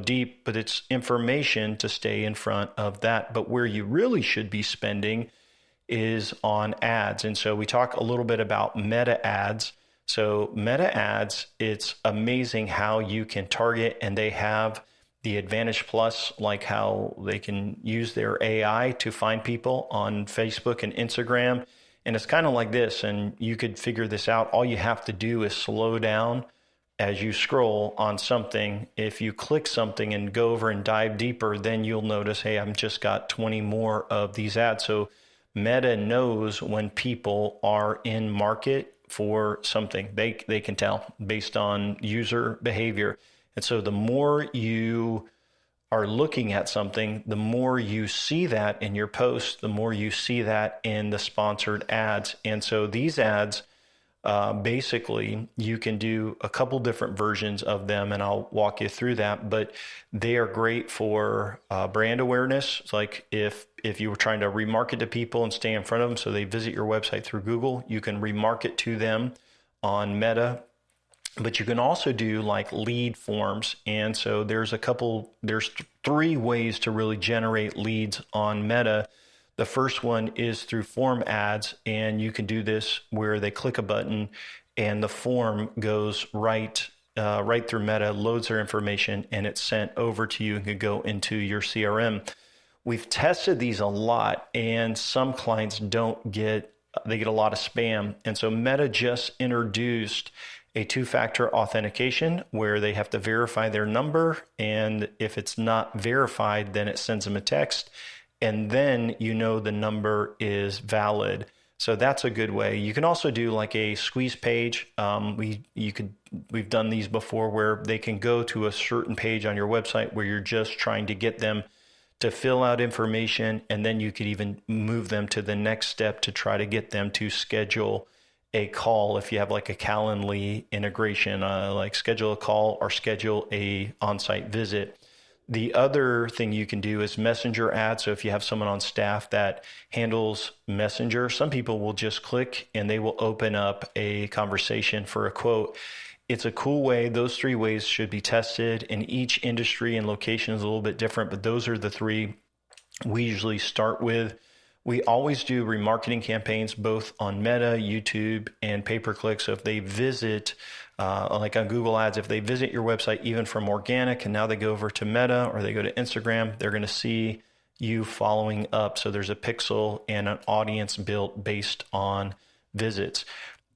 deep, but it's information to stay in front of that. But where you really should be spending is on ads. And so we talk a little bit about meta ads. So meta ads, it's amazing how you can target, and they have the Advantage Plus, like how they can use their AI to find people on Facebook and Instagram. And it's kind of like this, and you could figure this out. All you have to do is slow down as you scroll on something. If you click something and go over and dive deeper, then you'll notice, hey, I've just got 20 more of these ads. So Meta knows when people are in market for something. They can tell based on user behavior. And so the more you are looking at something, the more you see that in your posts, the more you see that in the sponsored ads. And so these ads, basically, you can do a couple different versions of them, and I'll walk you through that. But they are great for brand awareness. It's like if you were trying to remarket to people and stay in front of them, so they visit your website through Google, you can remarket to them on Meta. But you can also do like lead forms. And so there's three ways to really generate leads on Meta. The first one is through form ads, and you can do this where they click a button and the form goes right through Meta, loads their information, and it's sent over to you and can go into your CRM. We've tested these a lot, and some clients get a lot of spam. And so Meta just introduced a two-factor authentication where they have to verify their number, and if it's not verified, then it sends them a text, and then the number is valid. So that's a good way. You can also do like a squeeze page. We've done these before where they can go to a certain page on your website where you're just trying to get them to fill out information, and then you could even move them to the next step to try to get them to schedule a call. If you have like a Calendly integration, like schedule a call or schedule a on-site visit. The other thing you can do is messenger ads. So if you have someone on staff that handles messenger, some people will just click and they will open up a conversation for a quote. It's a cool way. Those three ways should be tested, and each industry and location is a little bit different, but those are the three we usually start with. We always do remarketing campaigns both on Meta, YouTube, and pay-per-click. So if they visit, like on Google Ads, if they visit your website even from organic and now they go over to Meta or they go to Instagram, they're going to see you following up. So there's a pixel and an audience built based on visits.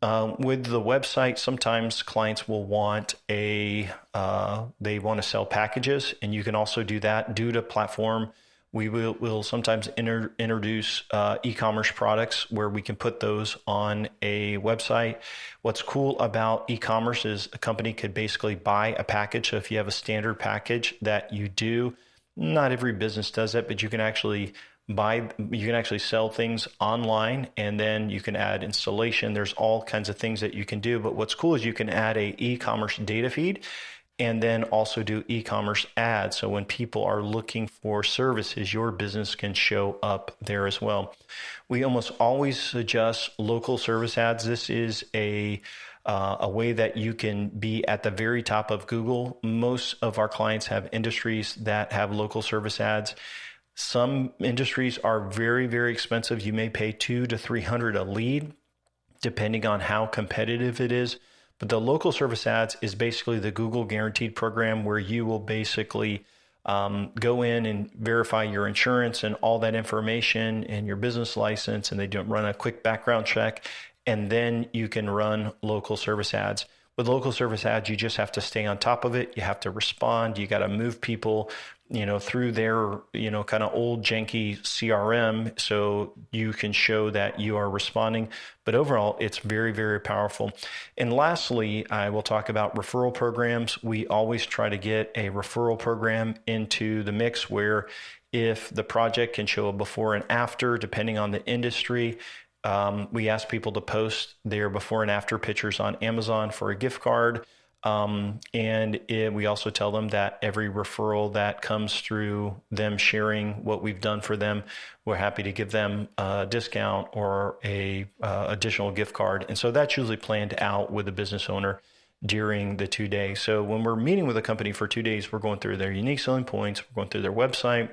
With the website, sometimes clients will want they want to sell packages, and you can also do that due to platform. We will sometimes introduce e-commerce products where we can put those on a website. What's cool about e-commerce is a company could basically buy a package. So if you have a standard package that you do, not every business does that, but you can actually sell things online, and then you can add installation. There's all kinds of things that you can do. But what's cool is you can add a e-commerce data feed, and then also do e-commerce ads. So when people are looking for services, your business can show up there as well. We almost always suggest local service ads. This is a way that you can be at the very top of Google. Most of our clients have industries that have local service ads. Some industries are very, very expensive. You may pay $200 to $300 a lead, depending on how competitive it is. But the local service ads is basically the Google Guaranteed program where you will basically go in and verify your insurance and all that information and your business license, and they don't run a quick background check, and then you can run local service ads. With local service ads, you just have to stay on top of it. You have to respond. You got to move people, through their, kind of old janky CRM so you can show that you are responding. But overall, it's very, very powerful. And lastly, I will talk about referral programs. We always try to get a referral program into the mix where if the project can show a before and after, depending on the industry, we ask people to post their before and after pictures on Amazon for a gift card. We also tell them that every referral that comes through them sharing what we've done for them, we're happy to give them a discount or a additional gift card. And so that's usually planned out with the business owner during the 2 days. So when we're meeting with a company for 2 days, we're going through their unique selling points, we're going through their website,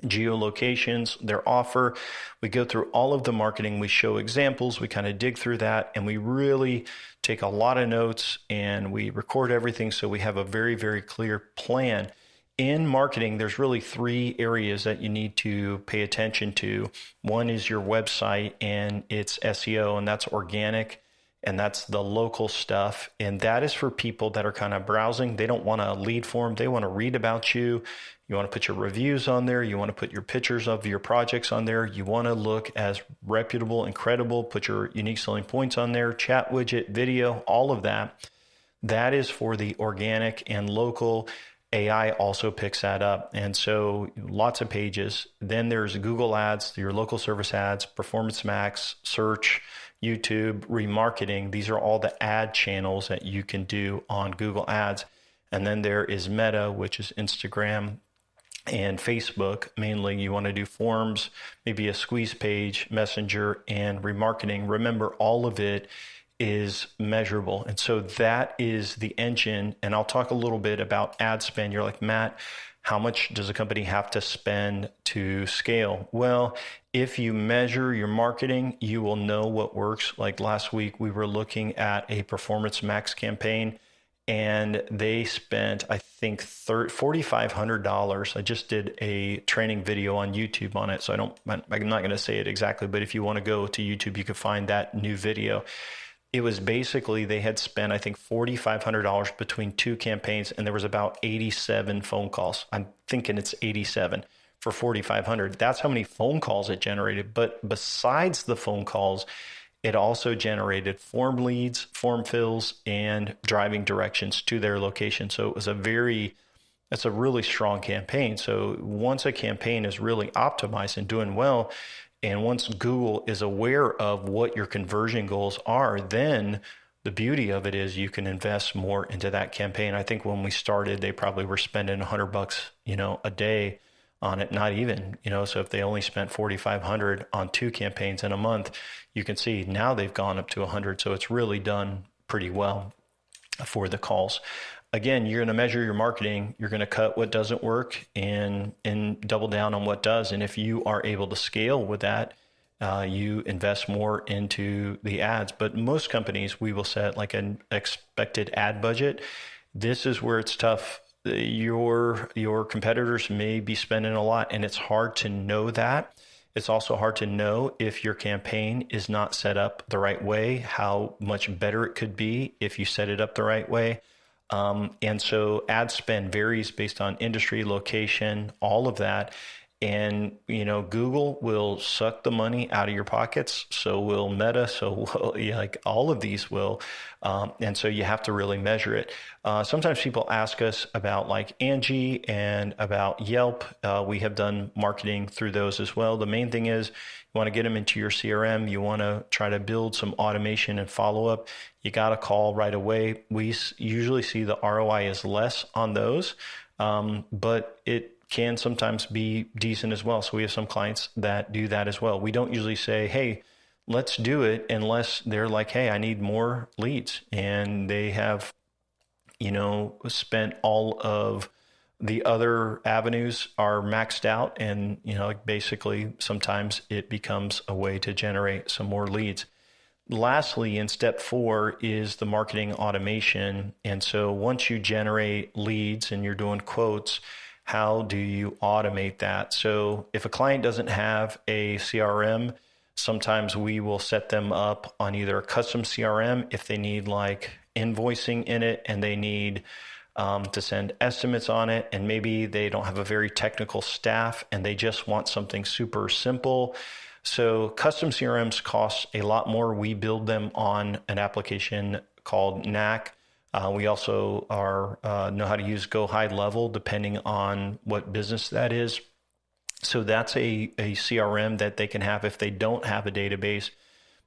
geolocations, their offer. We go through all of the marketing. We show examples. We kind of dig through that, and we really take a lot of notes and we record everything. So we have a very, very clear plan. In marketing, there's really 3 areas that you need to pay attention to. One is your website and its SEO, and that's organic. And that's the local stuff. And that is for people that are kind of browsing. They don't want a lead form. They want to read about you. You want to put your reviews on there. You want to put your pictures of your projects on there. You want to look as reputable and credible. Put your unique selling points on there, chat widget, video, all of that. That is for the organic and local. AI also picks that up. And so lots of pages. Then there's Google ads, your local service ads, Performance Max, search, YouTube, remarketing. These are all the ad channels that you can do on Google Ads. And then there is Meta, which is Instagram and Facebook. Mainly you want to do forms, maybe a squeeze page, Messenger, and remarketing. Remember, all of it is measurable. And so that is the engine. And I'll talk a little bit about ad spend. You're like, Matt, how much does a company have to spend to scale? Well, if you measure your marketing, you will know what works. Like last week, we were looking at a Performance Max campaign, and they spent, I think, $4,500. I just did a training video on YouTube on it, so I'm not going to say it exactly, but if you want to go to YouTube, you can find that new video. It was basically, they had spent, I think, $4,500 between 2 campaigns, and there was about 87 phone calls. I'm thinking it's 87 for $4,500. That's how many phone calls it generated. But besides the phone calls, it also generated form leads, form fills, and driving directions to their location. So it was it's a really strong campaign. So once a campaign is really optimized and doing well, and once Google is aware of what your conversion goals are, then the beauty of it is you can invest more into that campaign. I think when we started, they probably were spending $100, a day on it, not even, so if they only spent $4,500 on 2 campaigns in a month, you can see now they've gone up to 100. So it's really done pretty well for the calls. Again, you're going to measure your marketing. You're going to cut what doesn't work and double down on what does. And if you are able to scale with that, you invest more into the ads. But most companies, we will set like an expected ad budget. This is where it's tough. Your competitors may be spending a lot, and it's hard to know that. It's also hard to know if your campaign is not set up the right way, how much better it could be if you set it up the right way. And so ad spend varies based on industry, location, all of that. And, Google will suck the money out of your pockets. So will Meta. So will, like all of these will. And so you have to really measure it. Sometimes people ask us about like Angie and about Yelp. We have done marketing through those as well. The main thing is you want to get them into your CRM. You want to try to build some automation and follow up. You got to call right away. We usually see the ROI is less on those, but it can sometimes be decent as well. So we have some clients that do that as well. We don't usually say, hey, let's do it unless they're like, hey, I need more leads. And they have, spent all of the other avenues are maxed out. And, basically sometimes it becomes a way to generate some more leads. Lastly, in step 4 is the marketing automation. And so once you generate leads and you're doing quotes, how do you automate that? So if a client doesn't have a CRM, sometimes we will set them up on either a custom CRM if they need like invoicing in it and they need to send estimates on it. And maybe they don't have a very technical staff and they just want something super simple. So custom CRMs cost a lot more. We build them on an application called Knack. We also know how to use Go High Level depending on what business that is. So that's a CRM that they can have if they don't have a database.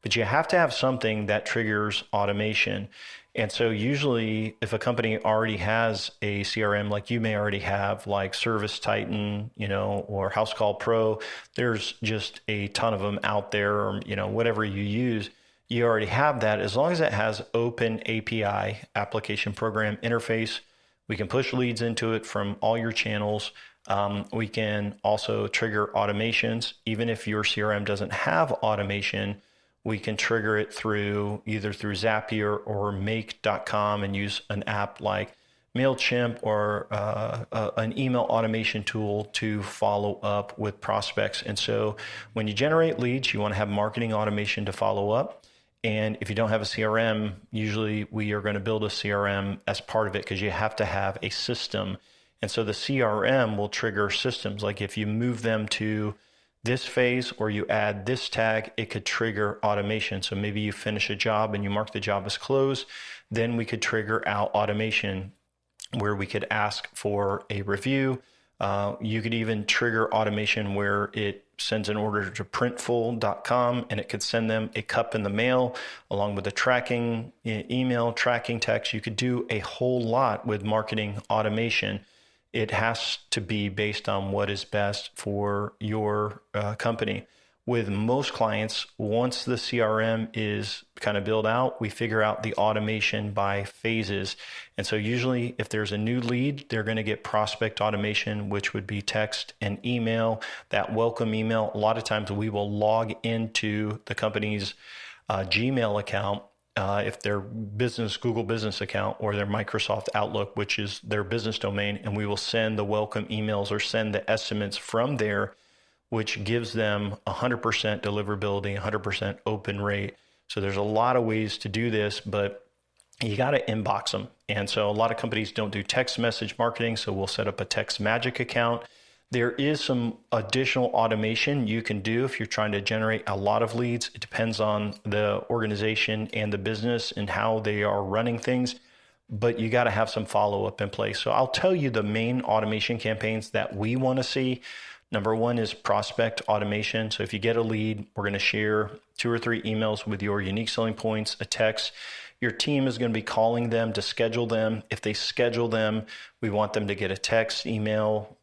but you have to have something that triggers automation. And so usually if a company already has a CRM, like you may already have, like Service Titan, or House Call Pro, there's just a ton of them out there, or, whatever you use, you already have that. As long as it has open API, application program interface, we can push leads into it from all your channels. We can also trigger automations. Even if your CRM doesn't have automation, we can trigger it either through Zapier or make.com and use an app like MailChimp or an email automation tool to follow up with prospects. And so when you generate leads, you want to have marketing automation to follow up. And if you don't have a CRM, usually we are going to build a CRM as part of it because you have to have a system. And so the CRM will trigger systems. Like if you move them to this phase or you add this tag, it could trigger automation. So maybe you finish a job and you mark the job as closed, then we could trigger out automation where we could ask for a review. You could even trigger automation where it sends an order to printful.com and it could send them a cup in the mail along with the tracking email, tracking text. You could do a whole lot with marketing automation. It has to be based on what is best for your company. With most clients, once the CRM is kind of built out, we figure out the automation by phases. And so usually if there's a new lead, they're going to get prospect automation, which would be text and email, that welcome email. A lot of times we will log into the company's Gmail account, if their Google Business account or their Microsoft Outlook, which is their business domain, and we will send the welcome emails or send the estimates from there, which gives them 100% deliverability, 100% open rate. So there's a lot of ways to do this, but you got to inbox them. And so a lot of companies don't do text message marketing, so we'll set up a Text Magic account. There is some additional automation you can do if you're trying to generate a lot of leads. It depends on the organization and the business and how they are running things, but you got to have some follow-up in place. So I'll tell you the main automation campaigns that we want to see. Number one is prospect automation. So if you get a lead, we're going to share 2 or 3 emails with your unique selling points, a text. Your team is going to be calling them to schedule them. If they schedule them, we want them to get a text, email,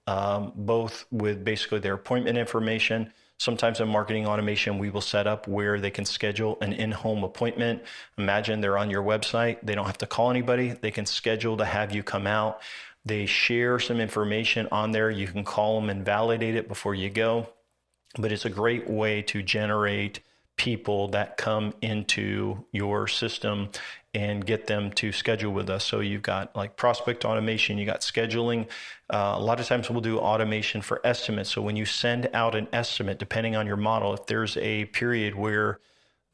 both with basically their appointment information. Sometimes in marketing automation, we will set up where they can schedule an in-home appointment. Imagine they're on your website. They don't have to call anybody. They can schedule to have you come out. They share some information on there. You can call them and validate it before you go. But it's a great way to generate people that come into your system and get them to schedule with us. So you've got like prospect automation, you got scheduling. A lot of times we'll do automation for estimates. So when you send out an estimate, depending on your model, if there's a period where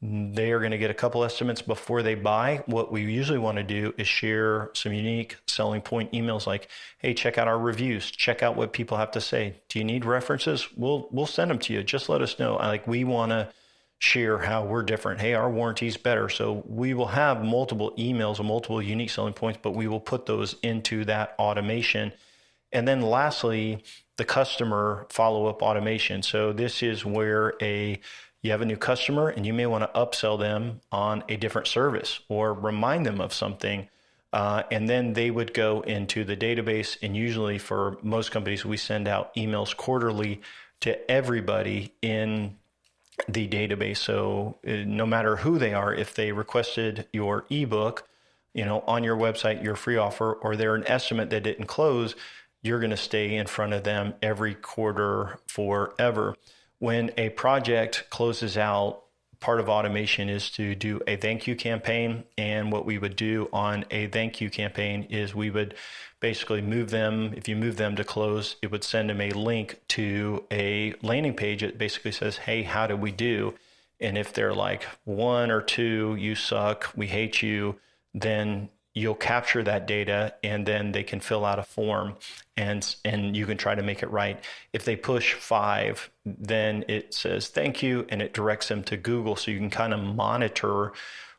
they are going to get a couple estimates before they buy, what we usually want to do is share some unique selling point emails like, hey, check out our reviews, check out what people have to say. Do you need references? We'll send them to you. Just let us know. Like, we want to share how we're different. Hey, our warranty's better. So we will have multiple emails and multiple unique selling points, but we will put those into that automation. And then lastly, the customer follow-up automation. So this is where you have a new customer and you may want to upsell them on a different service or remind them of something. And then they would go into the database. And usually for most companies, we send out emails quarterly to everybody in the database. So no matter who they are, if they requested your ebook, on your website, your free offer, or they're an estimate that didn't close, you're going to stay in front of them every quarter forever. When a project closes out, part of automation is to do a thank you campaign. And what we would do on a thank you campaign is we would basically move them. If you move them to close, it would send them a link to a landing page. It basically says, hey, how did we do? And if they're like 1 or 2, you suck, we hate you, then you'll capture that data and then they can fill out a form and you can try to make it right. If they push 5, then it says thank you and it directs them to Google. So you can kind of monitor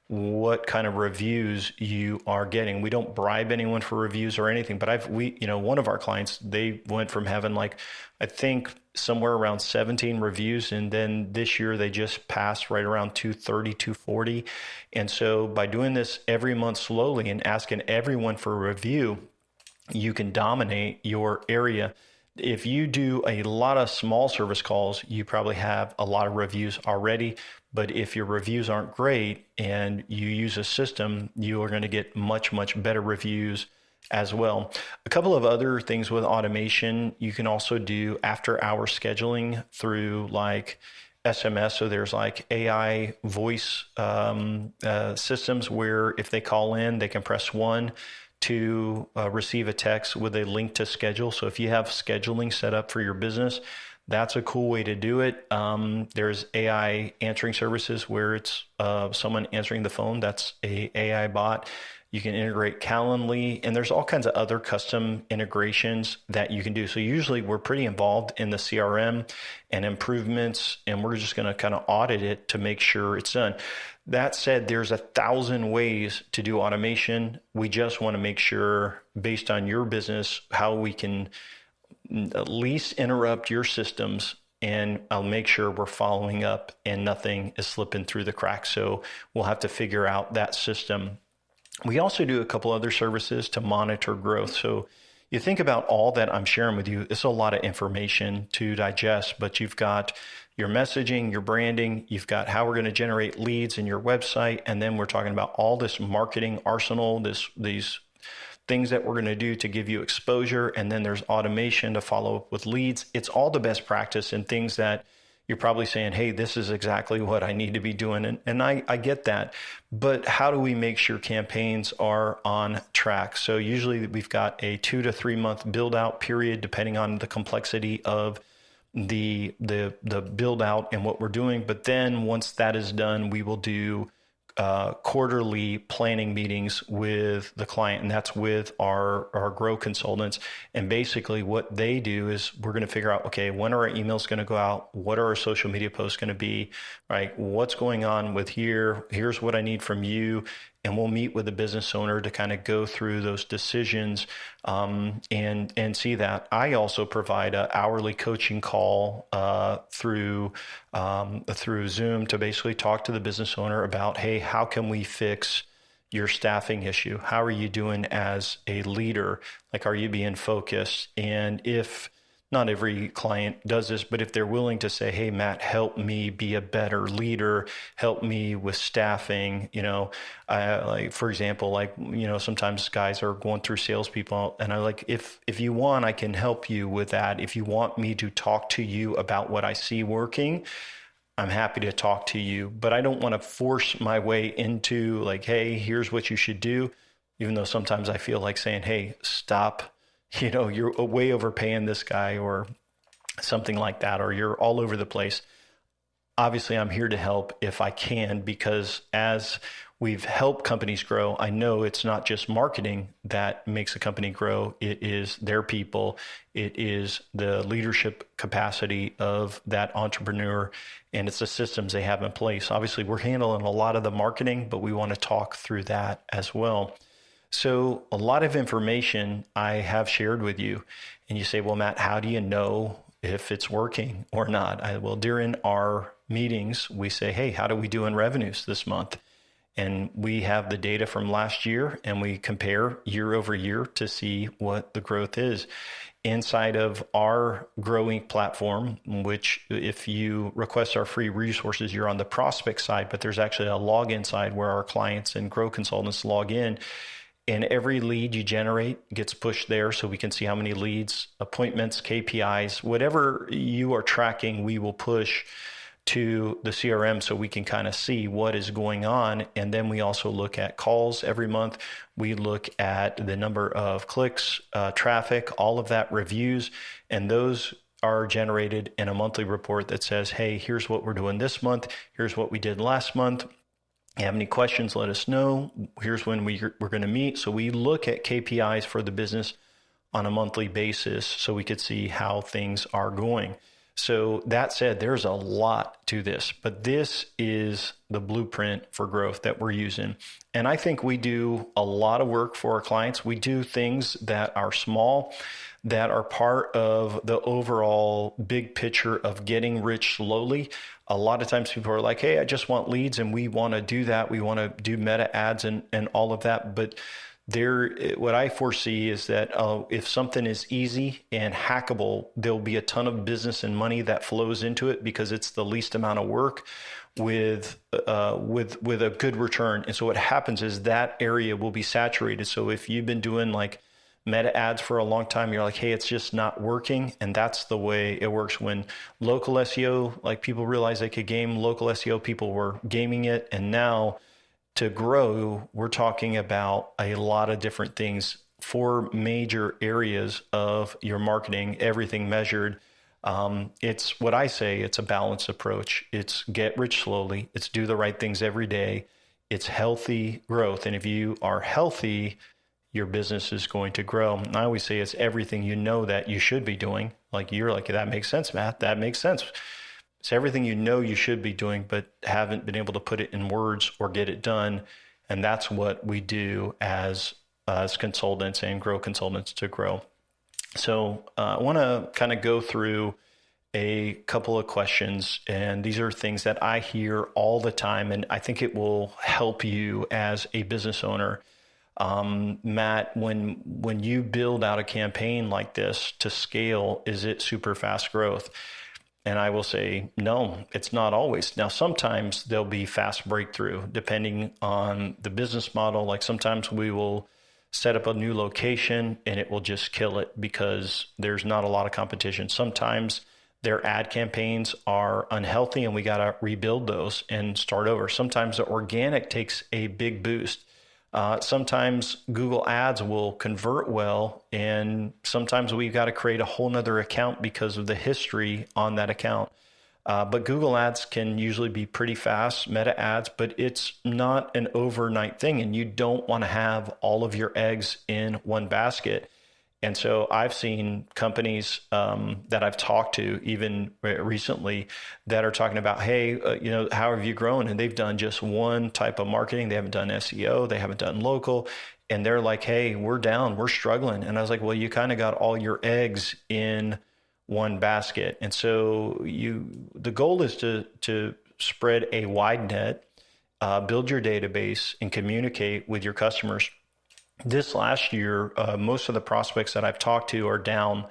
what kind of reviews you are getting. We don't bribe anyone for reviews or anything, but one of our clients, they went from having I think somewhere around 17 reviews. And then this year they just passed right around 230, 240. And so by doing this every month slowly and asking everyone for a review, you can dominate your area. If you do a lot of small service calls, you probably have a lot of reviews already. But if your reviews aren't great and you use a system, you are going to get much, much better reviews as well. A couple of other things with automation, you can also do after hour scheduling through SMS. So there's AI voice systems where if they call in, they can press 1 to receive a text with a link to schedule. So if you have scheduling set up for your business, that's a cool way to do it. There's AI answering services where it's someone answering the phone. That's a AI bot. You can integrate Calendly, and there's all kinds of other custom integrations that you can do. So usually we're pretty involved in the CRM and improvements, and we're just going to kind of audit it to make sure it's done. That said, there's 1,000 ways to do automation. We just want to make sure, based on your business, how we can at least interrupt your systems, and I'll make sure we're following up and nothing is slipping through the cracks. So we'll have to figure out that system. We also do a couple other services to monitor growth. So you think about all that I'm sharing with you, it's a lot of information to digest, but you've got your messaging, your branding, you've got how we're going to generate leads in your website, and then we're talking about all this marketing arsenal, these things that we're going to do to give you exposure, and then there's automation to follow up with leads. It's all the best practice and things that you're probably saying, hey, this is exactly what I need to be doing. And I get that. But how do we make sure campaigns are on track? So usually we've got a 2 to 3 month build out period, depending on the complexity of the build out and what we're doing. But then once that is done, we will do quarterly planning meetings with the client, and that's with our grow consultants. And basically what they do is we're going to figure out, okay, when are our emails going to go out? What are our social media posts going to be, right? What's going on with here's what I need from you. And we'll meet with the business owner to kind of go through those decisions and see that. I also provide an hourly coaching call through Zoom to basically talk to the business owner about, hey, how can we fix your staffing issue? How are you doing as a leader? Are you being focused? And if not every client does this, but if they're willing to say, hey, Matt, help me be a better leader, help me with staffing, for example, sometimes guys are going through salespeople, and if you want, I can help you with that. If you want me to talk to you about what I see working, I'm happy to talk to you, but I don't want to force my way into hey, here's what you should do. Even though sometimes I feel like saying, hey, stop. You're way overpaying this guy or something like that, or you're all over the place. Obviously, I'm here to help if I can, because as we've helped companies grow, I know it's not just marketing that makes a company grow. It is their people. It is the leadership capacity of that entrepreneur, and it's the systems they have in place. Obviously, we're handling a lot of the marketing, but we want to talk through that as well. So a lot of information I have shared with you, and you say, well, Matt, how do you know if it's working or not? Well, during our meetings, we say, hey, how do we do in revenues this month? And we have the data from last year, and we compare year over year to see what the growth is. Inside of our growing platform, which if you request our free resources, you're on the prospect side, but there's actually a login side where our clients and grow consultants log in. And every lead you generate gets pushed there, so we can see how many leads, appointments, KPIs, whatever you are tracking, we will push to the CRM so we can kind of see what is going on. And then we also look at calls every month. We look at the number of clicks, traffic, all of that, reviews, and those are generated in a monthly report that says, hey, here's what we're doing this month. Here's what we did last month. You have any questions, let us know. Here's when we're going to meet. So we look at KPIs for the business on a monthly basis so we could see how things are going. So that said, there's a lot to this, but this is the blueprint for growth that we're using. And I think we do a lot of work for our clients. We do things that are small, that are part of the overall big picture of getting rich slowly. A lot of times people are like, hey, I just want leads, and we want to do that. We want to do meta ads and all of that. But what I foresee is that if something is easy and hackable, there'll be a ton of business and money that flows into it because it's the least amount of work with a good return. And so what happens is that area will be saturated. So if you've been doing like meta ads for a long time, you're like, hey, it's just not working. And that's the way it works. When local SEO, like people realized they could game local SEO, people were gaming it. And now to grow, we're talking about a lot of different things, 4 major areas of your marketing, everything measured. It's what I say, it's a balanced approach. It's get rich slowly. It's do the right things every day. It's healthy growth. And if you are healthy, your business is going to grow. And I always say it's everything you know that you should be doing. Like you're like, that makes sense, Matt. That makes sense. It's everything you know you should be doing, but haven't been able to put it in words or get it done. And that's what we do as consultants and grow consultants to grow. So I want to kind of go through a couple of questions, and these are things that I hear all the time, and I think it will help you as a business owner. Matt, when you build out a campaign like this to scale, is it super fast growth? And I will say, no, it's not always. Now, sometimes there'll be fast breakthrough depending on the business model. Like sometimes we will set up a new location and it will just kill it because there's not a lot of competition. Sometimes their ad campaigns are unhealthy and we got to rebuild those and start over. Sometimes the organic takes a big boost. Sometimes Google Ads will convert well, and sometimes we've got to create a whole nother account because of the history on that account. But Google Ads can usually be pretty fast, meta ads, but it's not an overnight thing, and you don't want to have all of your eggs in one basket. And so I've seen companies that I've talked to even recently that are talking about, hey, how have you grown? And they've done just one type of marketing. They haven't done SEO. They haven't done local. And they're like, hey, we're down. We're struggling. And I was like, well, you kind of got all your eggs in one basket. And so the goal is to spread a wide net, build your database, and communicate with your customers. This last year, most of the prospects that I've talked to are down.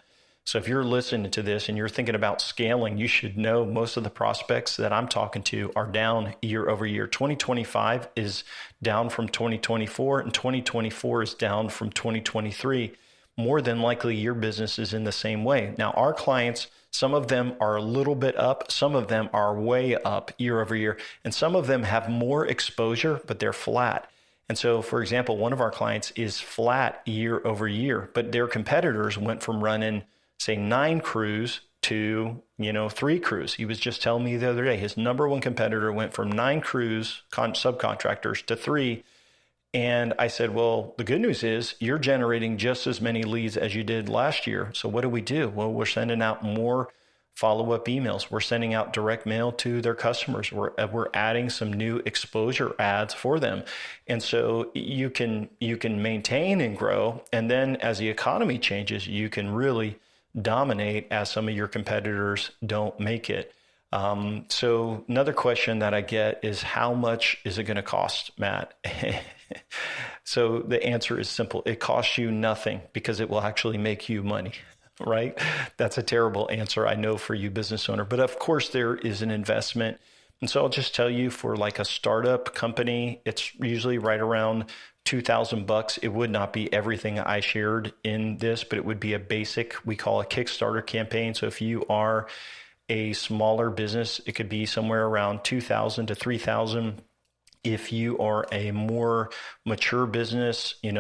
So if you're listening to this and you're thinking about scaling, you should know most of the prospects that I'm talking to are down year over year. 2025 is down from 2024, and 2024 is down from 2023. More than likely, your business is in the same way. Now, our clients, some of them are a little bit up, some of them are way up year over year, and some of them have more exposure, but they're flat. And so, for example, one of our clients is flat year over year, but their competitors went from running, say, 9 crews to, 3 crews. He was just telling me the other day, his number one competitor went from 9 crews, subcontractors, to 3. And I said, well, the good news is you're generating just as many leads as you did last year. So what do? Well, we're sending out more follow-up emails. We're sending out direct mail to their customers. We're adding some new exposure ads for them. And so you can maintain and grow. And then as the economy changes, you can really dominate as some of your competitors don't make it. So another question that I get is, how much is it going to cost, Matt? So the answer is simple. It costs you nothing because it will actually make you money. Right? That's a terrible answer, I know, for you business owner, but of course there is an investment. And so I'll just tell you, for like a startup company, it's usually right around $2,000. It would not be everything I shared in this, but it would be a basic, we call a Kickstarter campaign. So if you are a smaller business, it could be somewhere around $2,000 to $3,000. If you are a more mature business, in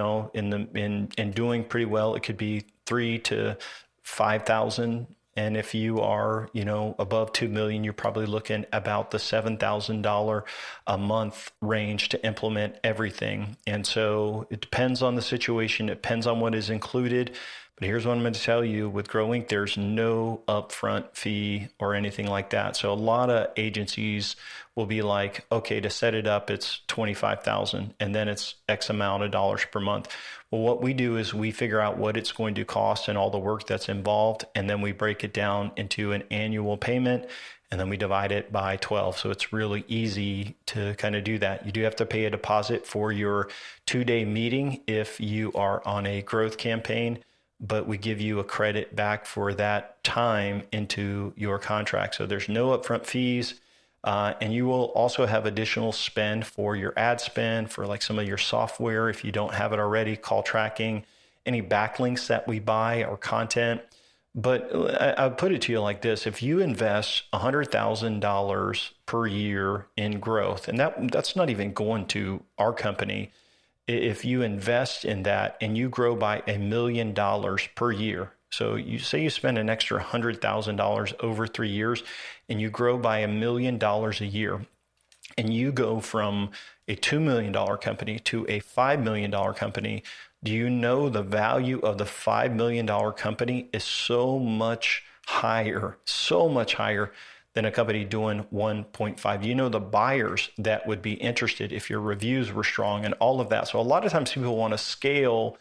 doing pretty well, it could be $3,000 to $5,000. And if you are, above 2 million, you're probably looking about the $7,000 a month range to implement everything. And so it depends on the situation. It depends on what is included. But here's what I'm going to tell you with Grow Inc. There's no upfront fee or anything like that. So a lot of agencies will be like, okay, to set it up, it's $25,000 and then it's X amount of dollars per month. Well, what we do is we figure out what it's going to cost and all the work that's involved. And then we break it down into an annual payment. And then we divide it by 12. So it's really easy to kind of do that. You do have to pay a deposit for your 2-day meeting if you are on a growth campaign, but we give you a credit back for that time into your contract. So there's no upfront fees. And you will also have additional spend for your ad spend, for like some of your software if you don't have it already, call tracking, any backlinks that we buy or content. But I'll put it to you like this. If you invest $100,000 per year in growth, and that's not even going to our company, if you invest in that and you grow by $1 million per year, so you say you spend an extra $100,000 over 3 years and you grow by $1 million a year, and you go from a $2 million company to a $5 million company, do you know the value of the $5 million company is so much higher than a company doing 1.5? You know the buyers that would be interested if your reviews were strong and all of that. So a lot of times people want to scale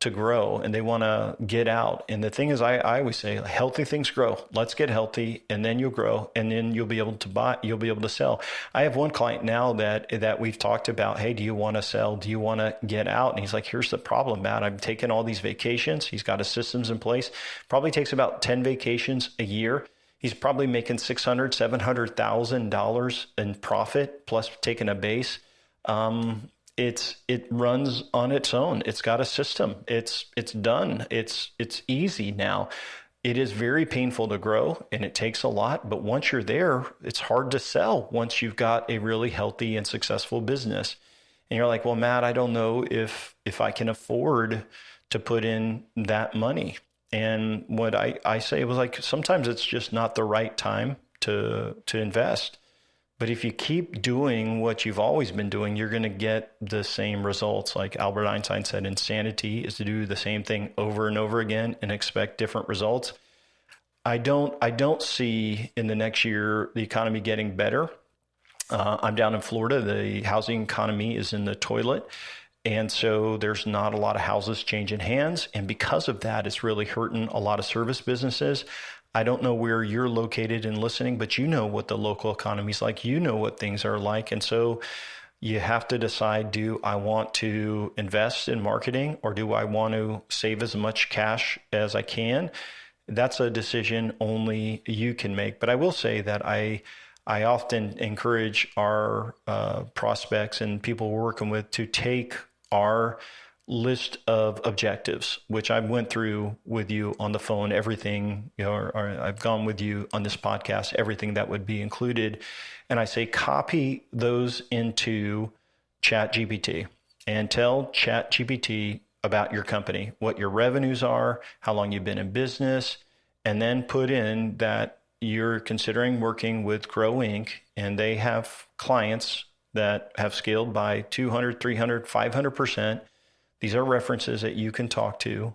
to grow and they want to get out. And the thing is, I always say healthy things grow. Let's get healthy and then you'll grow and then you'll be able to buy, you'll be able to sell. I have one client now that we've talked about, hey, do you want to sell? Do you want to get out? And he's like, here's the problem, Matt. I'm taking all these vacations. He's got his systems in place. Probably takes about 10 vacations a year. He's probably making $600,000, $700,000 in profit plus taking a base. It runs on its own. It's got a system. It's done. It's easy now. It is very painful to grow and it takes a lot, but once you're there, it's hard to sell once you've got a really healthy and successful business. And you're like, well, Matt, I don't know if I can afford to put in that money. And what I say was like, sometimes it's just not the right time to invest. But if you keep doing what you've always been doing, you're going to get the same results. Like Albert Einstein said, insanity is to do the same thing over and over again and expect different results. I don't see in the next year the economy getting better. I'm down in Florida. The housing economy is in the toilet. And so there's not a lot of houses changing hands. And because of that, it's really hurting a lot of service businesses. I don't know where you're located and listening, but you know what the local economy is like. You know what things are like. And so you have to decide, do I want to invest in marketing or do I want to save as much cash as I can? That's a decision only you can make. But I will say that I often encourage our prospects and people we're working with to take our list of objectives, which I went through with you on the phone, everything, or I've gone with you on this podcast, everything that would be included. And I say, copy those into ChatGPT and tell ChatGPT about your company, what your revenues are, how long you've been in business, and then put in that you're considering working with Grow Inc. and they have clients that have scaled by 200, 300, 500%. These are references that you can talk to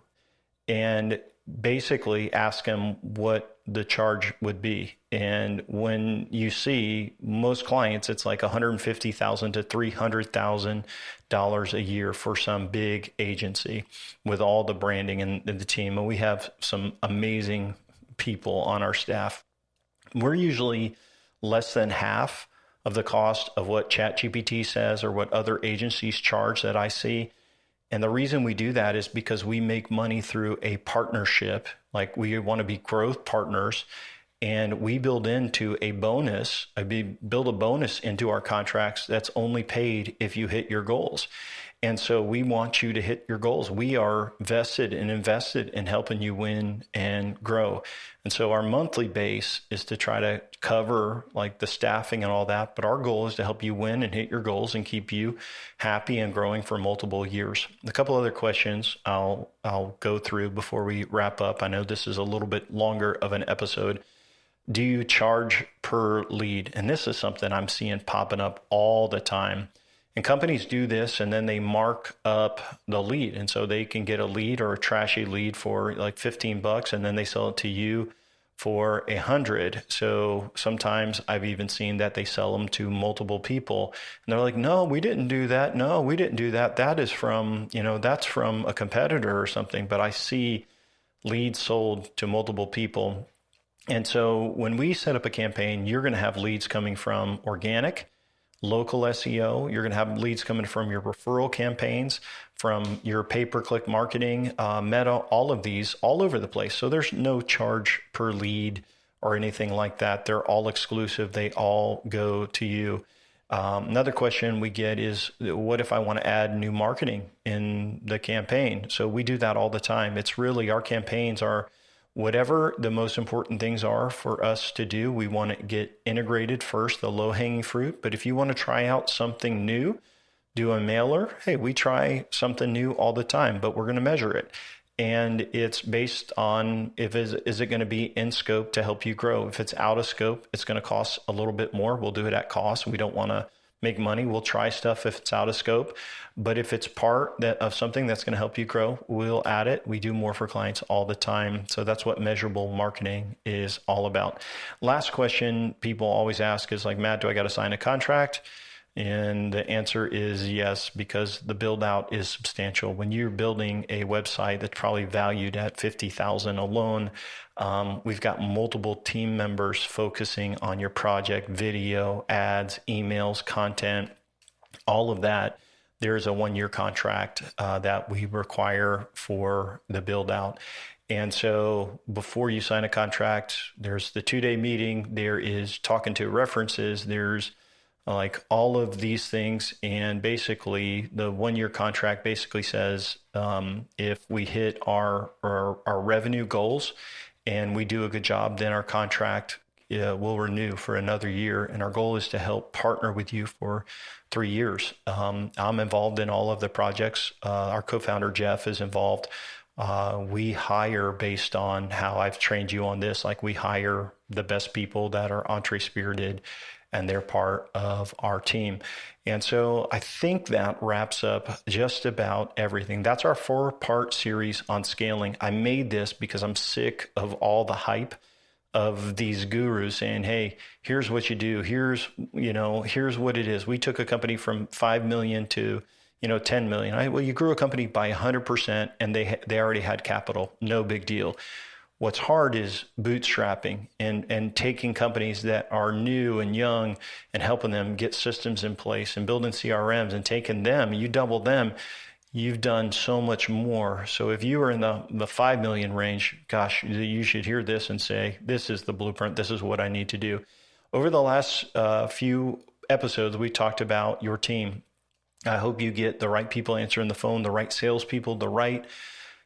and basically ask them what the charge would be. And when you see most clients, it's like $150,000 to $300,000 a year for some big agency with all the branding and the team. And we have some amazing people on our staff. We're usually less than half of the cost of what ChatGPT says or what other agencies charge that I see. And the reason we do that is because we make money through a partnership. Like we want to be growth partners and we build into a bonus. Build a bonus into our contracts that's only paid if you hit your goals. And so we want you to hit your goals. We are vested and invested in helping you win and grow. And so our monthly base is to try to cover like the staffing and all that. But our goal is to help you win and hit your goals and keep you happy and growing for multiple years. A couple other questions I'll go through before we wrap up. I know this is a little bit longer of an episode. Do you charge per lead? And this is something I'm seeing popping up all the time. And companies do this and then they mark up the lead. And so they can get a lead or a trashy lead for like $15 and then they sell it to you for 100. So sometimes I've even seen that they sell them to multiple people and they're like, no, we didn't do that. No, we didn't do that. That is from, that's from a competitor or something. But I see leads sold to multiple people. And so when we set up a campaign, you're going to have leads coming from organic, local SEO. You're going to have leads coming from your referral campaigns, from your pay-per-click marketing, Meta, all of these, all over the place. So there's no charge per lead or anything like that. They're all exclusive. They all go to you. Another question we get is, what if I want to add new marketing in the campaign? So we do that all the time. It's really, our campaigns are whatever the most important things are for us to do. We want to get integrated first, the low-hanging fruit. But if you want to try out something new, do a mailer. Hey, we try something new all the time, but we're going to measure it. And it's based on, is it going to be in scope to help you grow? If it's out of scope, it's going to cost a little bit more. We'll do it at cost. We don't want to make money. We'll try stuff if it's out of scope. But if it's part of something that's going to help you grow, we'll add it. We do more for clients all the time. So that's what measurable marketing is all about. Last question people always ask is like, Matt, do I got to sign a contract? And the answer is yes, because the build out is substantial. When you're building a website that's probably valued at $50,000 alone, we've got multiple team members focusing on your project, video, ads, emails, content, all of that. There's a 1-year contract that we require for the build out. And so before you sign a contract, there's the 2-day meeting, there is talking to references, there's like all of these things. And basically the 1-year contract basically says, if we hit our revenue goals and we do a good job, then our contract will renew for another year. And our goal is to help partner with you for 3 years. I'm involved in all of the projects. Our co-founder, Jeff, is involved. We hire based on how I've trained you on this. Like, we hire the best people that are entree-spirited, and they're part of our team. And so I think that wraps up just about everything. That's our 4-part series on scaling. I made this because I'm sick of all the hype of these gurus saying, hey, here's what you do. Here's what it is. We took a company from 5 million to 10 million. Well, you grew a company by 100% and they already had capital. No big deal. What's hard is bootstrapping and taking companies that are new and young and helping them get systems in place and building CRMs and taking them, you double them, you've done so much more. So if you are in the 5 million range, gosh, you should hear this and say, this is the blueprint. This is what I need to do. Over the last few episodes, we talked about your team. I hope you get the right people answering the phone, the right salespeople, the right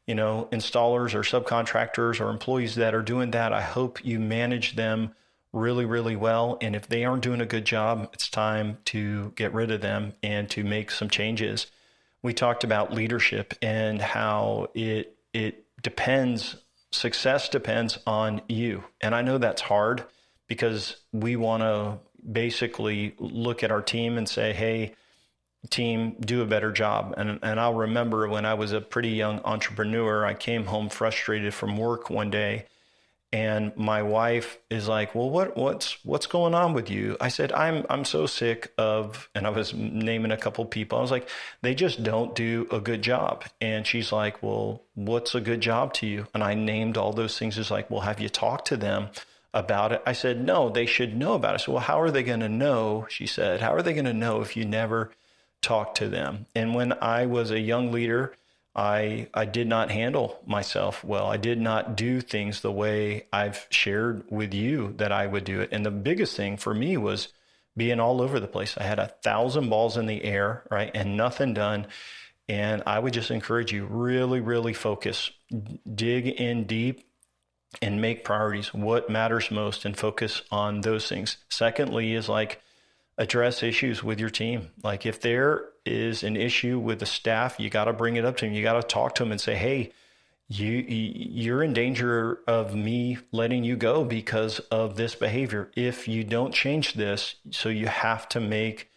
installers or subcontractors or employees that are doing that. I hope you manage them really, really well. And if they aren't doing a good job, it's time to get rid of them and to make some changes. We talked about leadership and how it depends, success depends on you. And I know that's hard because we want to basically look at our team and say, hey, team, do a better job. And I'll remember when I was a pretty young entrepreneur, I came home frustrated from work one day and my wife is like, well, what's going on with you? I said, I'm so sick of, and I was naming a couple people. I was like, they just don't do a good job. And she's like, well, what's a good job to you? And I named all those things. It's like, well, have you talked to them about it? I said, no, they should know about it. So, well, how are they going to know? She said, how are they going to know if you never talk to them? And when I was a young leader, I did not handle myself well. I did not do things the way I've shared with you that I would do it. And the biggest thing for me was being all over the place. I had 1,000 balls in the air, right? And nothing done. And I would just encourage you, really, really focus, dig in deep and make priorities, what matters most, and focus on those things. Secondly is like, address issues with your team. Like if there is an issue with the staff, you got to bring it up to them. You got to talk to them and say, hey, you're in danger of me letting you go because of this behavior. If you don't change this, so you have to make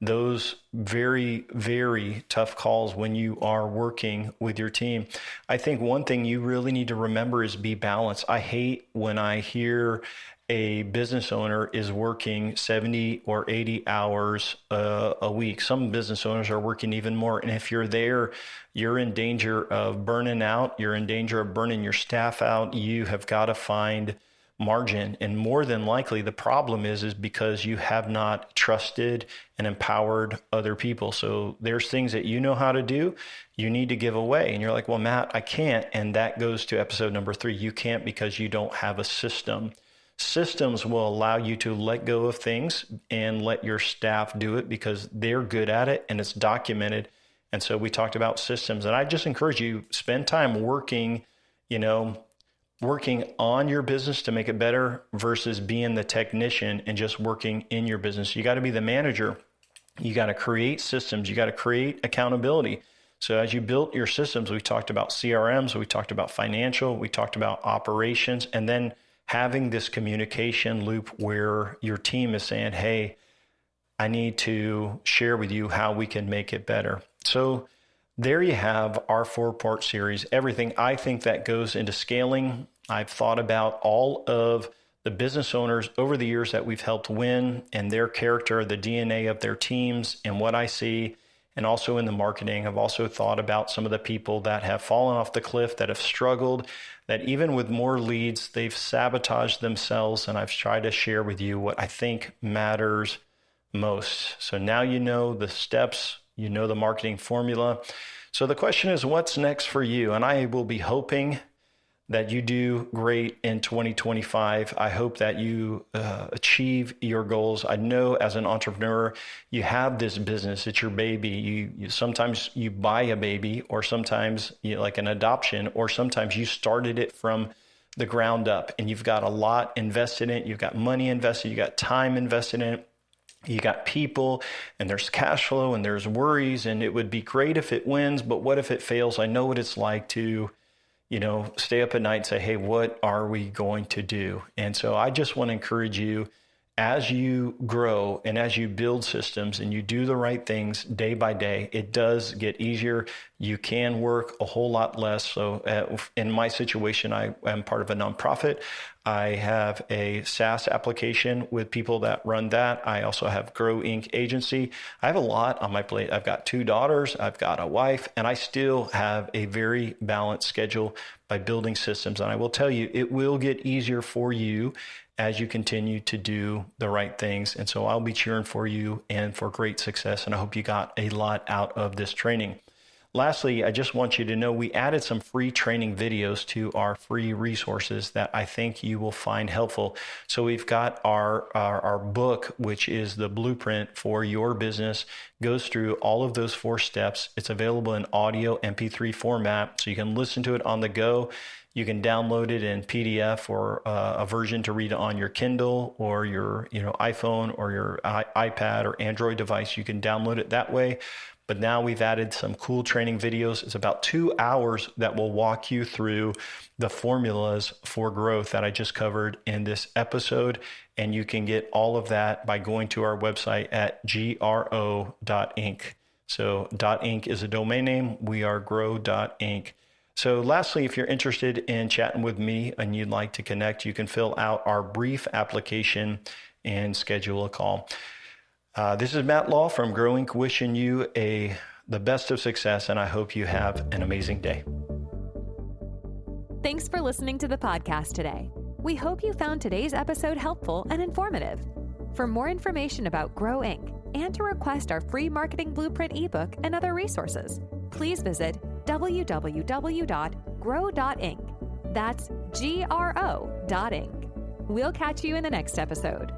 those very, very tough calls when you are working with your team. I think one thing you really need to remember is be balanced. I hate when I hear a business owner is working 70 or 80 hours a week. Some business owners are working even more. And if you're there, you're in danger of burning out. You're in danger of burning your staff out. You have got to find margin. And more than likely, the problem is because you have not trusted and empowered other people. So there's things that you know how to do, you need to give away. And you're like, well, Matt, I can't. And that goes to episode number 3. You can't because you don't have a system. Systems will allow you to let go of things and let your staff do it because they're good at it and it's documented. And so we talked about systems. And I just encourage you, spend time working on your business to make it better versus being the technician and just working in your business. You got to be the manager. You got to create systems. You got to create accountability. So as you built your systems, we talked about CRMs, we talked about financial, we talked about operations, and then having this communication loop where your team is saying, hey, I need to share with you how we can make it better. So there you have our 4-part series, everything I think that goes into scaling. I've thought about all of the business owners over the years that we've helped win and their character, the DNA of their teams and what I see. And also in the marketing, I've also thought about some of the people that have fallen off the cliff, that have struggled, that even with more leads, they've sabotaged themselves. And I've tried to share with you what I think matters most. So now you know the steps, you know the marketing formula. So the question is, what's next for you? And I will be hoping that you do great in 2025. I hope that you achieve your goals. I know as an entrepreneur, you have this business, it's your baby. You sometimes you buy a baby, or sometimes like an adoption, or sometimes you started it from the ground up and you've got a lot invested in it. You've got money invested, you got time invested in it. You got people and there's cash flow and there's worries, and it would be great if it wins, but what if it fails? I know what it's like to stay up at night and say, hey, what are we going to do? And so I just want to encourage you, as you grow and as you build systems and you do the right things day by day, it does get easier. You can work a whole lot less. So in my situation, I am part of a nonprofit. I have a SaaS application with people that run that. I also have Grow Inc. agency. I have a lot on my plate. I've got 2 daughters, I've got a wife, and I still have a very balanced schedule by building systems. And I will tell you, it will get easier for you as you continue to do the right things. And so I'll be cheering for you and for great success. And I hope you got a lot out of this training. Lastly, I just want you to know we added some free training videos to our free resources that I think you will find helpful. So we've got our book, which is the blueprint for your business, goes through all of those 4 steps. It's available in audio MP3 format, so you can listen to it on the go. You can download it in PDF or a version to read on your Kindle or your iPhone or your iPad or Android device. You can download it that way. But now we've added some cool training videos. It's about 2 hours that will walk you through the formulas for growth that I just covered in this episode. And you can get all of that by going to our website at gro.inc. So .inc is a domain name. We are grow.inc. So lastly, if you're interested in chatting with me and you'd like to connect, you can fill out our brief application and schedule a call. This is Matt Law from Grow Inc. wishing you the best of success, and I hope you have an amazing day. Thanks for listening to the podcast today. We hope you found today's episode helpful and informative. For more information about Grow Inc. and to request our free marketing blueprint ebook and other resources, please visit www.grow.inc. That's GRO.inc. We'll catch you in the next episode.